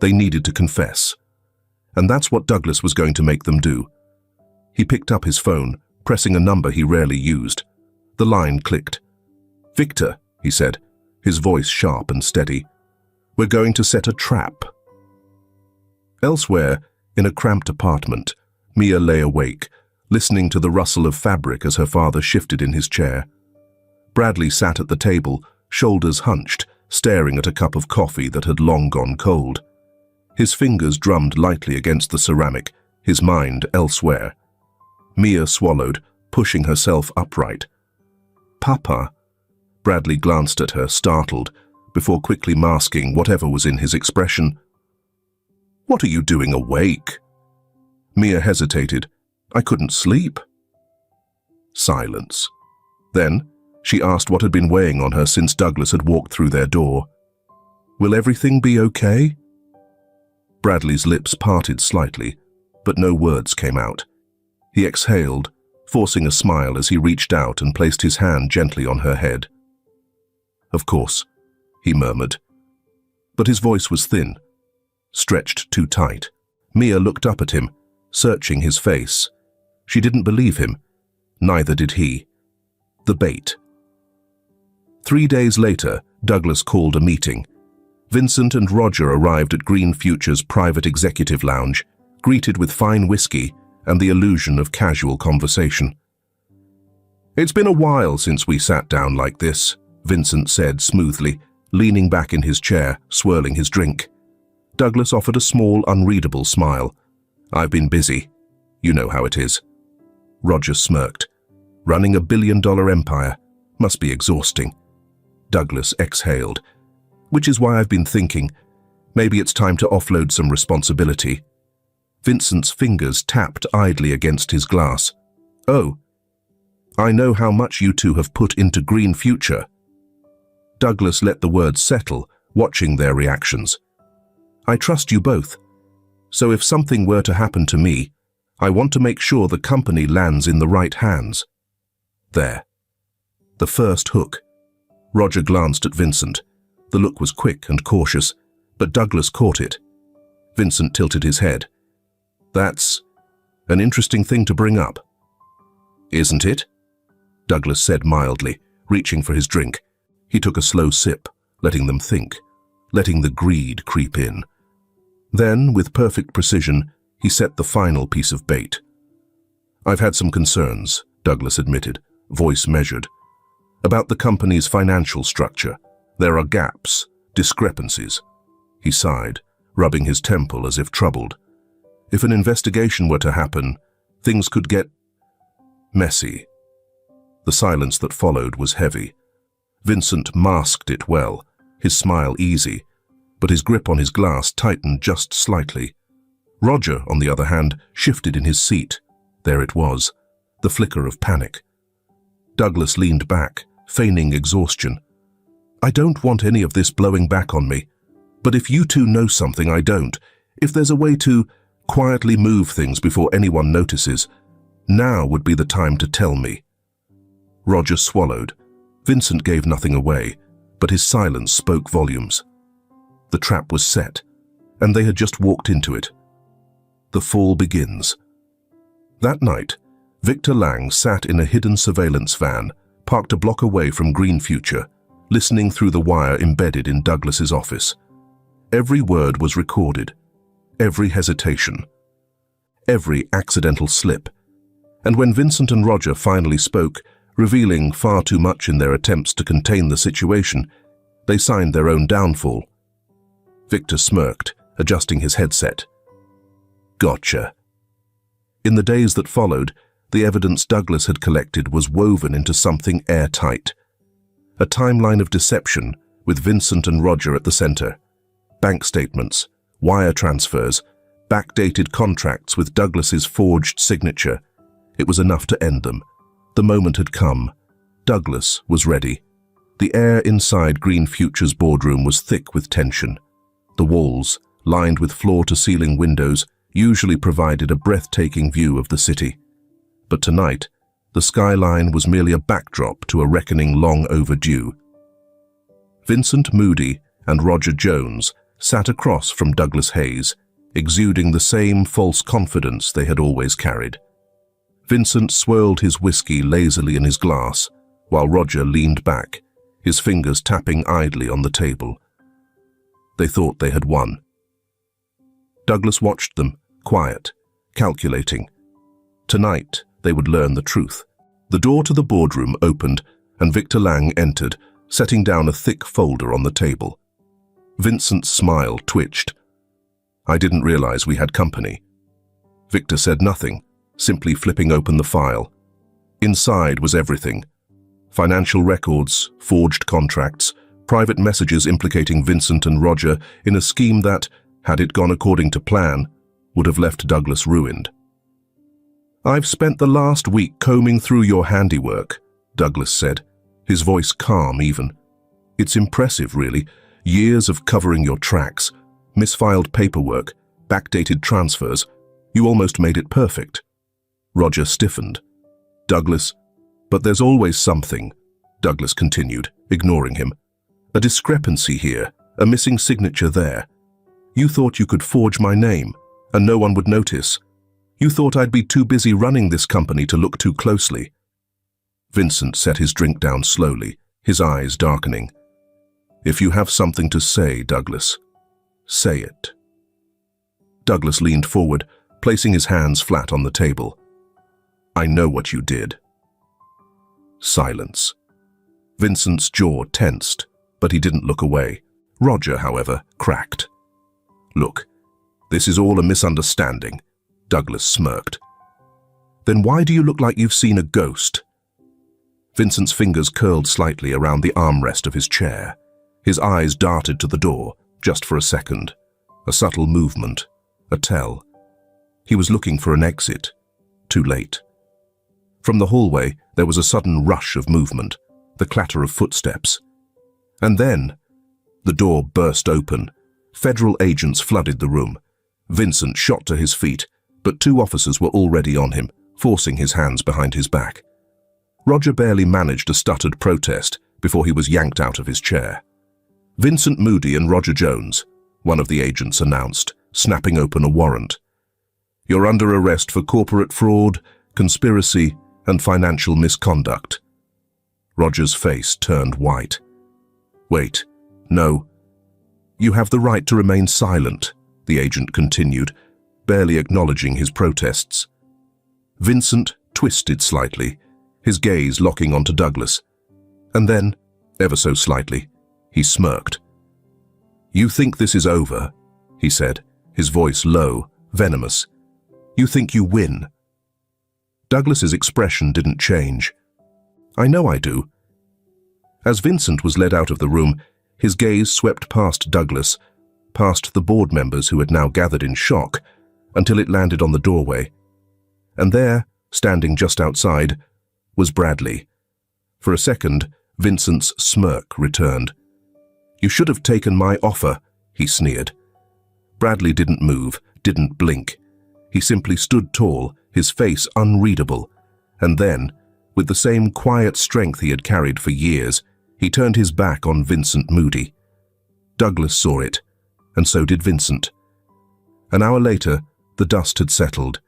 They needed to confess. And that's what Douglas was going to make them do. He picked up his phone, pressing a number he rarely used. The line clicked. "Victor," he said, his voice sharp and steady. "We're going to set a trap." Elsewhere, in a cramped apartment, Mia lay awake, listening to the rustle of fabric as her father shifted in his chair. Bradley sat at the table, shoulders hunched, staring at a cup of coffee that had long gone cold. His fingers drummed lightly against the ceramic, his mind elsewhere. Mia swallowed, pushing herself upright. "Papa?" Bradley glanced at her, startled, before quickly masking whatever was in his expression. "What are you doing awake?" Mia hesitated. "I couldn't sleep." Silence. Then, she asked what had been weighing on her since Douglas had walked through their door. "Will everything be okay?" Bradley's lips parted slightly, but no words came out. He exhaled, forcing a smile as he reached out and placed his hand gently on her head. "Of course," he murmured. But his voice was thin, stretched too tight. Mia looked up at him, searching his face. She didn't believe him. Neither did he. The bait. 3 days later, Douglas called a meeting. Vincent and Roger arrived at Green Future's private executive lounge, greeted with fine whiskey and the illusion of casual conversation. "It's been a while since we sat down like this," Vincent said smoothly, leaning back in his chair, swirling his drink. Douglas offered a small, unreadable smile. "I've been busy. You know how it is." Roger smirked. "Running a billion-dollar empire must be exhausting." Douglas exhaled. "Which is why I've been thinking, maybe it's time to offload some responsibility." Vincent's fingers tapped idly against his glass. "Oh, I know how much you two have put into Green Future." Douglas let the words settle, watching their reactions. "I trust you both. So if something were to happen to me, I want to make sure the company lands in the right hands." There. The first hook. Roger glanced at Vincent. The look was quick and cautious, but Douglas caught it. Vincent tilted his head. "That's an interesting thing to bring up." "Isn't it?" Douglas said mildly, reaching for his drink. He took a slow sip, letting them think, letting the greed creep in. Then, with perfect precision, he set the final piece of bait. "I've had some concerns," Douglas admitted, voice measured, "about the company's financial structure. There are gaps, discrepancies." He sighed, rubbing his temple as if troubled. "If an investigation were to happen, things could get messy." The silence that followed was heavy. Vincent masked it well, his smile easy, but his grip on his glass tightened just slightly. Roger, on the other hand, shifted in his seat. There it was, the flicker of panic. Douglas leaned back, feigning exhaustion. "I don't want any of this blowing back on me. But if you two know something I don't, if there's a way to quietly move things before anyone notices, now would be the time to tell me." Roger swallowed. Vincent gave nothing away, but his silence spoke volumes. The trap was set, and they had just walked into it. The fall begins. That night, Victor Lang sat in a hidden surveillance van, parked a block away from Green Future, listening through the wire embedded in Douglas's office. Every word was recorded, every hesitation, every accidental slip. And when Vincent and Roger finally spoke, revealing far too much in their attempts to contain the situation, they signed their own downfall. Victor smirked, adjusting his headset. "Gotcha." In the days that followed, the evidence Douglas had collected was woven into something airtight. A timeline of deception, with Vincent and Roger at the center. Bank statements, wire transfers, backdated contracts with Douglas's forged signature. It was enough to end them. The moment had come. Douglas was ready. The air inside Green Future's boardroom was thick with tension. The walls, lined with floor-to-ceiling windows, usually provided a breathtaking view of the city. But tonight, the skyline was merely a backdrop to a reckoning long overdue. Vincent Moody and Roger Jones sat across from Douglas Hayes, exuding the same false confidence they had always carried. Vincent swirled his whiskey lazily in his glass, while Roger leaned back, his fingers tapping idly on the table. They thought they had won. Douglas watched them, quiet, calculating. Tonight, they would learn the truth. The door to the boardroom opened, and Victor Lang entered, setting down a thick folder on the table. Vincent's smile twitched. "I didn't realize we had company." Victor said nothing, simply flipping open the file. Inside was everything. Financial records, forged contracts, private messages implicating Vincent and Roger in a scheme that, had it gone according to plan, would have left Douglas ruined. "I've spent the last week combing through your handiwork," Douglas said, his voice calm even. "It's impressive, really. Years of covering your tracks, misfiled paperwork, backdated transfers. You almost made it perfect." Roger stiffened. "Douglas, but there's always something," Douglas continued, ignoring him. "A discrepancy here, a missing signature there. You thought you could forge my name, and no one would notice. You thought I'd be too busy running this company to look too closely." Vincent set his drink down slowly, his eyes darkening. "If you have something to say, Douglas, say it." Douglas leaned forward, placing his hands flat on the table. "I know what you did." Silence. Vincent's jaw tensed, but he didn't look away. Roger, however, cracked. "Look, this is all a misunderstanding," Douglas smirked. "Then why do you look like you've seen a ghost?" Vincent's fingers curled slightly around the armrest of his chair. His eyes darted to the door, just for a second. A subtle movement, a tell. He was looking for an exit. Too late. From the hallway, there was a sudden rush of movement, the clatter of footsteps. And then, the door burst open. Federal agents flooded the room. Vincent shot to his feet, but two officers were already on him, forcing his hands behind his back. Roger barely managed a stuttered protest before he was yanked out of his chair. "Vincent Moody and Roger Jones," one of the agents announced, snapping open a warrant. "You're under arrest for corporate fraud, conspiracy, and financial misconduct." Roger's face turned white. "Wait, no. You have the right to remain silent," the agent continued, barely acknowledging his protests. Vincent twisted slightly, his gaze locking onto Douglas. And then, ever so slightly, he smirked. "You think this is over," he said, his voice low, venomous. "You think you win." Douglas's expression didn't change. "I know I do." As Vincent was led out of the room, his gaze swept past Douglas, past the board members who had now gathered in shock, until it landed on the doorway. And there, standing just outside, was Bradley. For a second, Vincent's smirk returned. "You should have taken my offer," he sneered. Bradley didn't move, didn't blink. He simply stood tall, his face unreadable, and then, with the same quiet strength he had carried for years, he turned his back on Vincent Moody. Douglas saw it, and so did Vincent. An hour later, the dust had settled.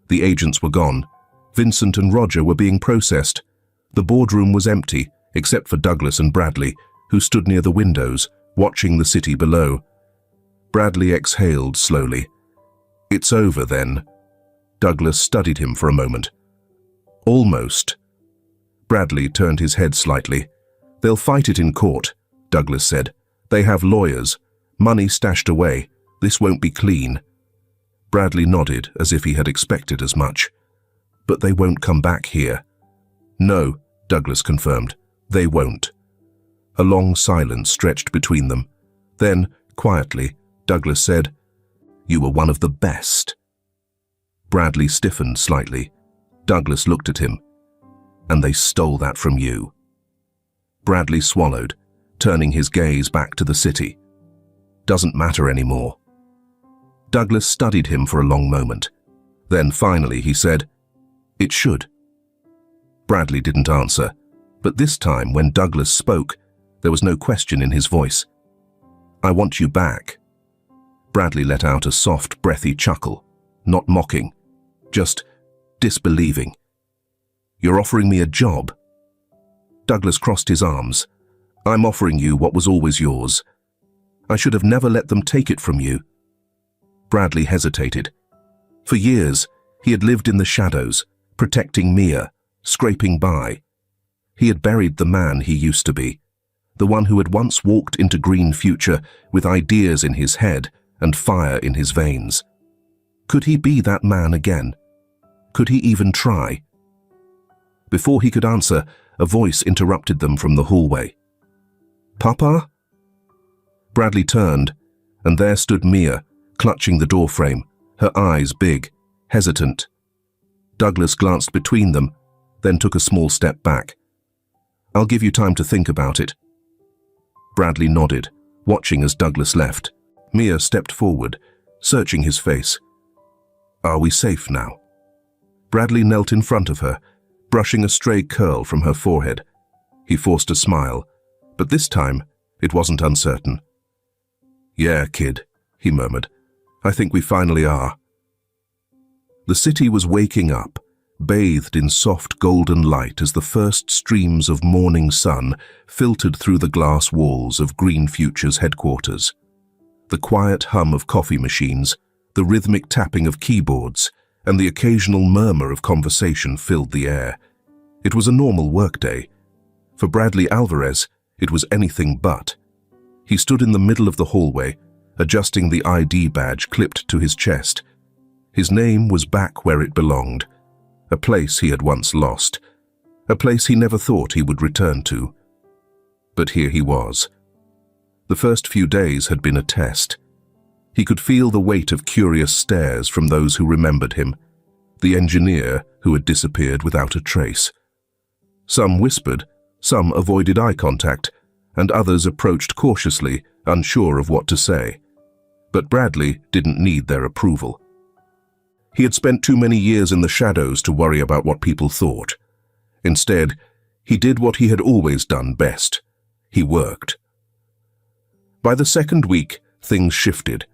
The agents were gone. Vincent and Roger were being processed. The boardroom was empty, except for Douglas and Bradley, who stood near the windows, watching the city below. Bradley exhaled slowly. "It's over, then." Douglas studied him for a moment. "Almost." Bradley turned his head slightly. "They'll fight it in court," Douglas said. "They have lawyers, money stashed away. This won't be clean." Bradley nodded as if he had expected as much. "But they won't come back here." "No," Douglas confirmed. "They won't." A long silence stretched between them. Then, quietly, Douglas said, "You were one of the best." Bradley stiffened slightly. Douglas looked at him. "And they stole that from you." Bradley swallowed, turning his gaze back to the city. "Doesn't matter anymore." Douglas studied him for a long moment. Then finally he said, "It should." Bradley didn't answer, but this time when Douglas spoke, there was no question in his voice. "I want you back." Bradley let out a soft, breathy chuckle, not mocking, just disbelieving. You're offering me a job?" Douglas crossed his arms. "I'm offering you what was always yours. I should have never let them take it from you." Bradley hesitated. For years, he had lived in the shadows, protecting Mia, scraping by. He had buried the man he used to be, the one who had once walked into Green Future with ideas in his head and fire in his veins. Could he be that man again? Could he even try? Before he could answer, a voice interrupted them from the hallway. "Papa?" Bradley turned, and there stood Mia, clutching the doorframe, her eyes big, hesitant. Douglas glanced between them, then took a small step back. "I'll give you time to think about it." Bradley nodded, watching as Douglas left. Mia stepped forward, searching his face. "Are we safe now?" Bradley knelt in front of her, brushing a stray curl from her forehead. He forced a smile, but this time it wasn't uncertain. "Yeah, kid," he murmured. "I think we finally are." The city was waking up, bathed in soft golden light as the first streams of morning sun filtered through the glass walls of Green Future's headquarters. The quiet hum of coffee machines, the rhythmic tapping of keyboards, and the occasional murmur of conversation filled the air. It was a normal workday. For Bradley Alvarez, it was anything but. He stood in the middle of the hallway, adjusting the ID badge clipped to his chest. His name was back where it belonged, a place he had once lost, a place he never thought he would return to. But here he was. The first few days had been a test. He could feel the weight of curious stares from those who remembered him, the engineer who had disappeared without a trace. Some whispered, some avoided eye contact, and others approached cautiously, unsure of what to say. But Bradley didn't need their approval. He had spent too many years in the shadows to worry about what people thought. Instead, he did what he had always done best. He worked. By the second week, things shifted.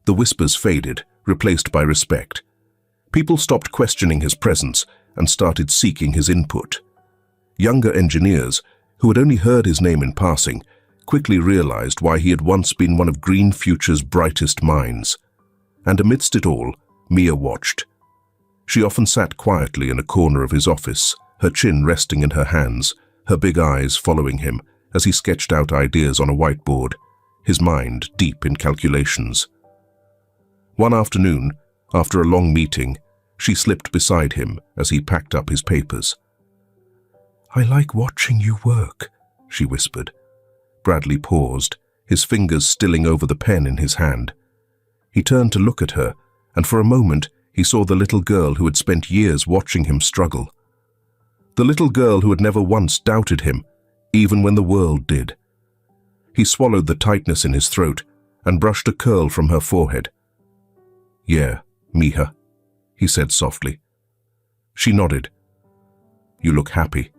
The whispers faded, replaced by respect. People stopped questioning his presence and started seeking his input. Younger engineers, who had only heard his name in passing, quickly realized why he had once been one of Green Future's brightest minds. And amidst it all, Mia watched. She often sat quietly in a corner of his office, her chin resting in her hands, her big eyes following him as he sketched out ideas on a whiteboard, his mind deep in calculations. One afternoon, after a long meeting, she slipped beside him as he packed up his papers. "I like watching you work," she whispered. Bradley paused, his fingers stilling over the pen in his hand. He turned to look at her, and for a moment he saw the little girl who had spent years watching him struggle. The little girl who had never once doubted him, even when the world did. He swallowed the tightness in his throat and brushed a curl from her forehead. "Yeah, Mija," he said softly. She nodded. "You look happy."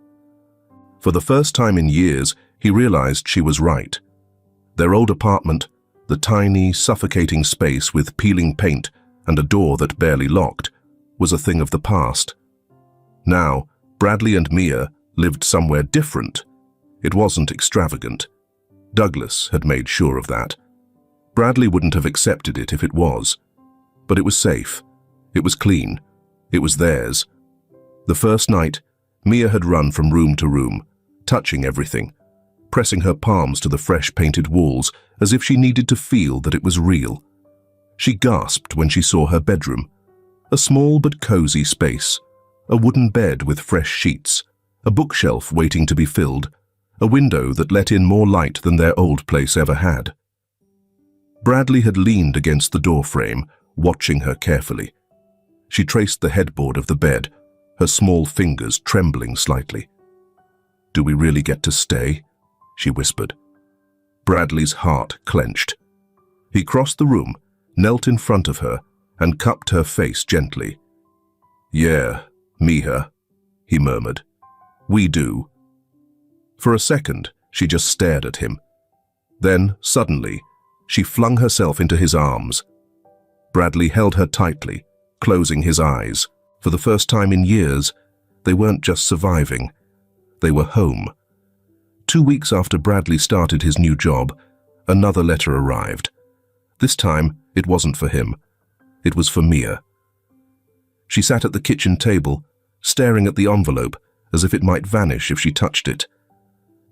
For the first time in years, he realized she was right. Their old apartment, the tiny, suffocating space with peeling paint and a door that barely locked, was a thing of the past. Now, Bradley and Mia lived somewhere different. It wasn't extravagant. Douglas had made sure of that. Bradley wouldn't have accepted it if it was. But it was safe. It was clean. It was theirs. The first night, Mia had run from room to room, touching everything, pressing her palms to the fresh painted walls as if she needed to feel that it was real. She gasped when she saw her bedroom, a small but cozy space, a wooden bed with fresh sheets, a bookshelf waiting to be filled, a window that let in more light than their old place ever had. Bradley had leaned against the doorframe, watching her carefully. She traced the headboard of the bed, her small fingers trembling slightly. "Do we really get to stay?" she whispered. Bradley's heart clenched. He crossed the room, knelt in front of her, and cupped her face gently. "Yeah, Mija," he murmured. "We do." For a second, she just stared at him. Then, suddenly, she flung herself into his arms. Bradley held her tightly, closing his eyes. For the first time in years, They weren't just surviving. They were home. 2 weeks after Bradley started his new job, another letter arrived. This time, it wasn't for him. It was for Mia. She sat at the kitchen table, staring at the envelope as if it might vanish if she touched it.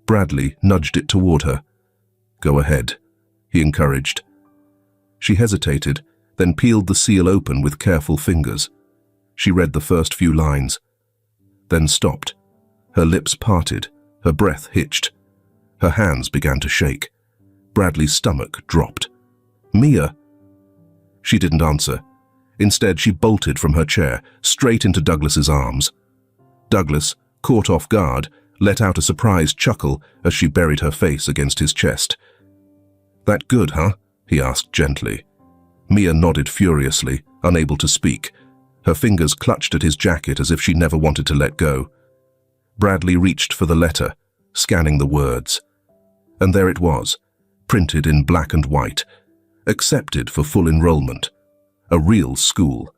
Bradley nudged it toward her. "Go ahead," he encouraged. She hesitated, then peeled the seal open with careful fingers. She read the first few lines, then stopped. Her lips parted, her breath hitched. Her hands began to shake. Bradley's stomach dropped. "Mia?" She didn't answer. Instead, she bolted from her chair, straight into Douglas's arms. Douglas, caught off guard, let out a surprised chuckle as she buried her face against his chest. "That good, huh?" he asked gently. Mia nodded furiously, unable to speak. Her fingers clutched at his jacket as if she never wanted to let go. Bradley reached for the letter, scanning the words. And there it was, printed in black and white. Accepted for full enrollment. A real school.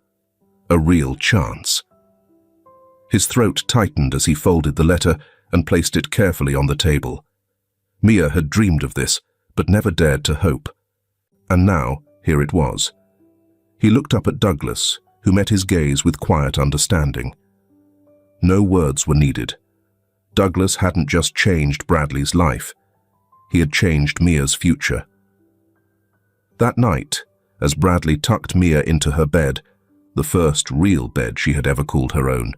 A real chance. His throat tightened as he folded the letter and placed it carefully on the table. Mia had dreamed of this, but never dared to hope. And now, here it was. He looked up at Douglas, who met his gaze with quiet understanding. No words were needed. Douglas hadn't just changed Bradley's life. He had changed Mia's future. That night, as Bradley tucked Mia into her bed, the first real bed she had ever called her own,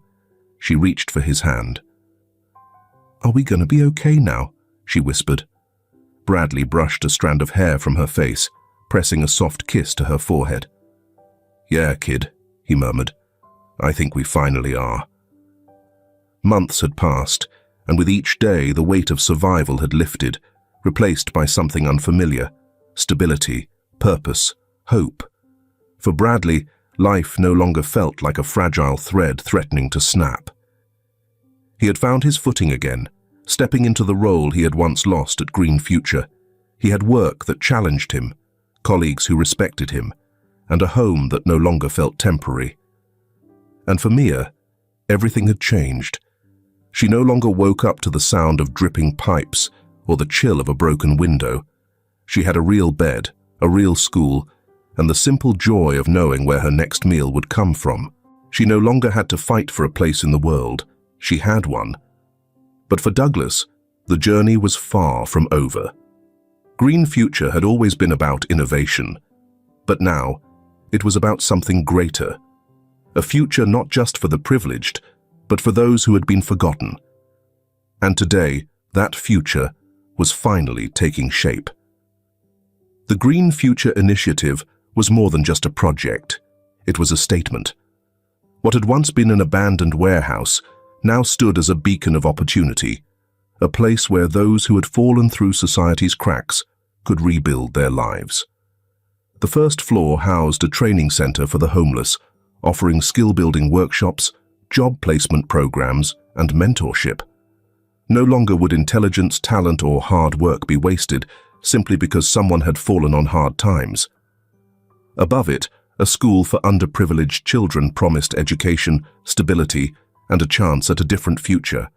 she reached for his hand. "Are we going to be okay now?" she whispered. Bradley brushed a strand of hair from her face, pressing a soft kiss to her forehead. "Yeah, kid," he murmured. "I think we finally are." Months had passed, and with each day the weight of survival had lifted, replaced by something unfamiliar: stability, purpose, hope. For Bradley, life no longer felt like a fragile thread threatening to snap. He had found his footing again, stepping into the role he had once lost at Green Future. He had work that challenged him, colleagues who respected him, and a home that no longer felt temporary. And for Mia, everything had changed. She no longer woke up to the sound of dripping pipes or the chill of a broken window. She had a real bed, a real school, and the simple joy of knowing where her next meal would come from. She no longer had to fight for a place in the world. She had one. But for Douglas, the journey was far from over. Green Future had always been about innovation, but now it was about something greater. A future not just for the privileged, but for those who had been forgotten. And today, that future was finally taking shape. The Green Future Initiative was more than just a project. It was a statement. What had once been an abandoned warehouse now stood as a beacon of opportunity, a place where those who had fallen through society's cracks could rebuild their lives. The first floor housed a training center for the homeless, offering skill-building workshops, job placement programs, and mentorship. No longer would intelligence, talent, or hard work be wasted simply because someone had fallen on hard times. Above it, a school for underprivileged children promised education, stability, and a chance at a different future.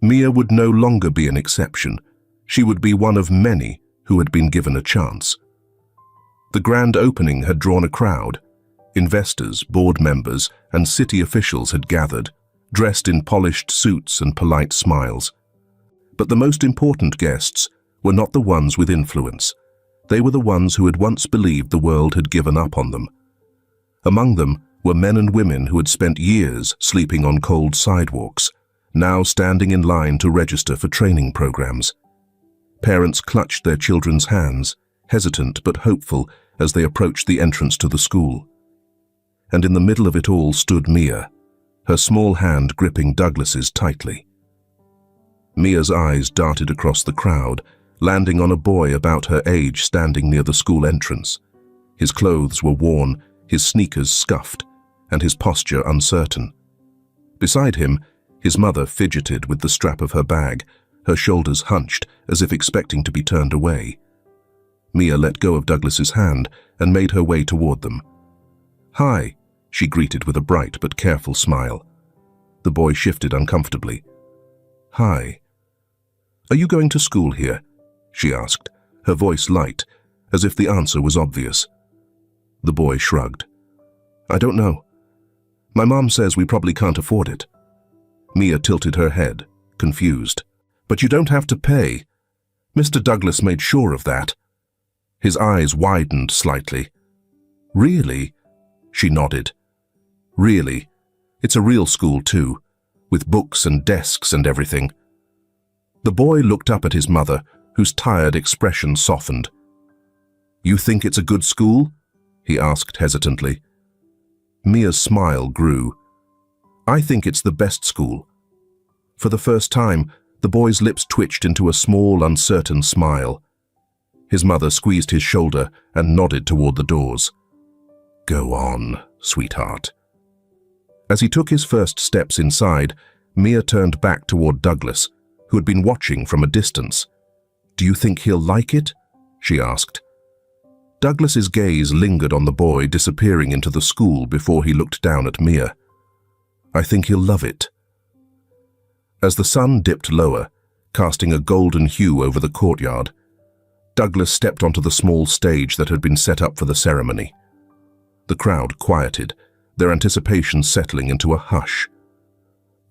Mia would no longer be an exception. She would be one of many who had been given a chance. The grand opening had drawn a crowd. Investors, board members, and city officials had gathered, dressed in polished suits and polite smiles. But the most important guests were not the ones with influence. They were the ones who had once believed the world had given up on them. Among them were men and women who had spent years sleeping on cold sidewalks, now standing in line to register for training programs. Parents clutched their children's hands, hesitant but hopeful as they approached the entrance to the school. And in the middle of it all stood Mia, her small hand gripping Douglas's tightly. Mia's eyes darted across the crowd, landing on a boy about her age standing near the school entrance. His clothes were worn, his sneakers scuffed, and his posture uncertain. Beside him, his mother fidgeted with the strap of her bag, her shoulders hunched as if expecting to be turned away. Mia let go of Douglas's hand and made her way toward them. "Hi," she greeted with a bright but careful smile. The boy shifted uncomfortably. "Hi. Are you going to school here?" she asked, her voice light, as if the answer was obvious. The boy shrugged. "I don't know. My mom says we probably can't afford it." Mia tilted her head, confused. "But you don't have to pay. Mr. Douglas made sure of that." His eyes widened slightly. "Really?" She nodded. "Really. It's a real school too, with books and desks and everything." The boy looked up at his mother, whose tired expression softened. "You think it's a good school?" he asked hesitantly. Mia's smile grew. "I think it's the best school." For the first time, the boy's lips twitched into a small, uncertain smile. His mother squeezed his shoulder and nodded toward the doors. "Go on, sweetheart." As he took his first steps inside, Mia turned back toward Douglas, who had been watching from a distance. "Do you think he'll like it?" she asked. Douglas's gaze lingered on the boy disappearing into the school before he looked down at Mia. "I think he'll love it." As the sun dipped lower, casting a golden hue over the courtyard, Douglas stepped onto the small stage that had been set up for the ceremony. The crowd quieted, their anticipation settling into a hush.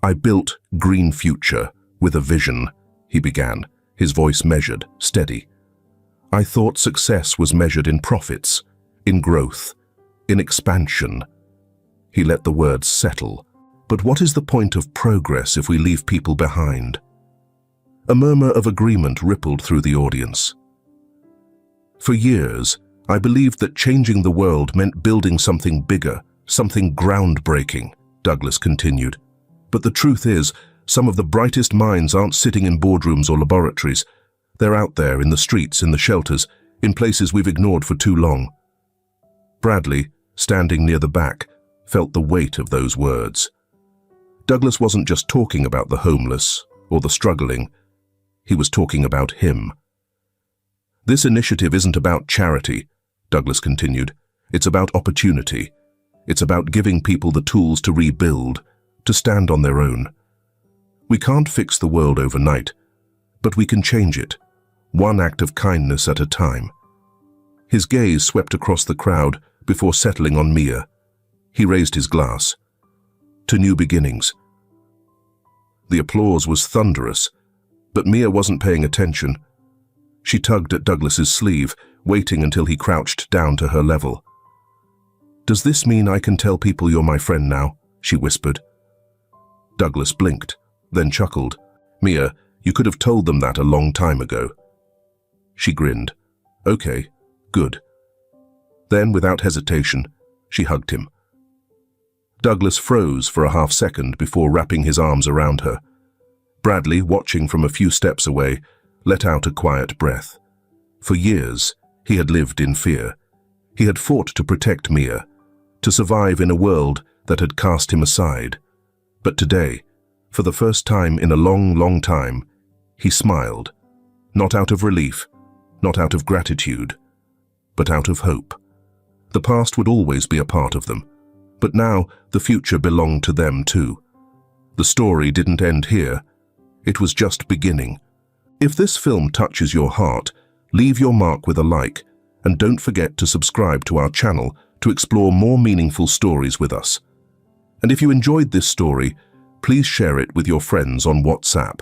"I built Green Future with a vision," he began, his voice measured, steady. "I thought success was measured in profits, in growth, in expansion." He let the words settle. "But what is the point of progress if we leave people behind?" A murmur of agreement rippled through the audience. "For years, I believed that changing the world meant building something bigger, something groundbreaking," Douglas continued. "But the truth is, some of the brightest minds aren't sitting in boardrooms or laboratories. They're out there in the streets, in the shelters, in places we've ignored for too long." Bradley, standing near the back, felt the weight of those words. Douglas wasn't just talking about the homeless or the struggling. He was talking about him. "This initiative isn't about charity," Douglas continued. "It's about opportunity. It's about giving people the tools to rebuild, to stand on their own. We can't fix the world overnight, but we can change it, one act of kindness at a time." His gaze swept across the crowd before settling on Mia. He raised his glass. "To new beginnings." The applause was thunderous, but Mia wasn't paying attention. She tugged at Douglas's sleeve, waiting until he crouched down to her level. "Does this mean I can tell people you're my friend now?" she whispered. Douglas blinked, then chuckled. "Mia, you could have told them that a long time ago." She grinned. "Okay, good." Then, without hesitation, she hugged him. Douglas froze for a half-second before wrapping his arms around her. Bradley, watching from a few steps away, let out a quiet breath. For years, he had lived in fear. He had fought to protect Mia, to survive in a world that had cast him aside. But today, for the first time in a long, long time, he smiled, not out of relief, not out of gratitude, but out of hope. The past would always be a part of them, but now the future belonged to them too. The story didn't end here. It was just beginning. If this film touches your heart, leave your mark with a like, and don't forget to subscribe to our channel to explore more meaningful stories with us. And if you enjoyed this story, please share it with your friends on WhatsApp.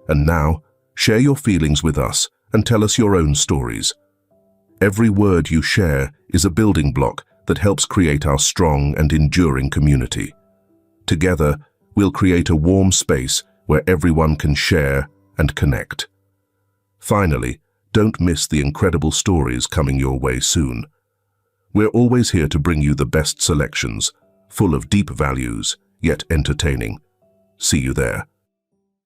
And now, share your feelings with us and tell us your own stories. Every word you share is a building block that helps create our strong and enduring community. Together, we'll create a warm space where everyone can share and connect. Finally, don't miss the incredible stories coming your way soon. We're always here to bring you the best selections, full of deep values, yet entertaining. See you there.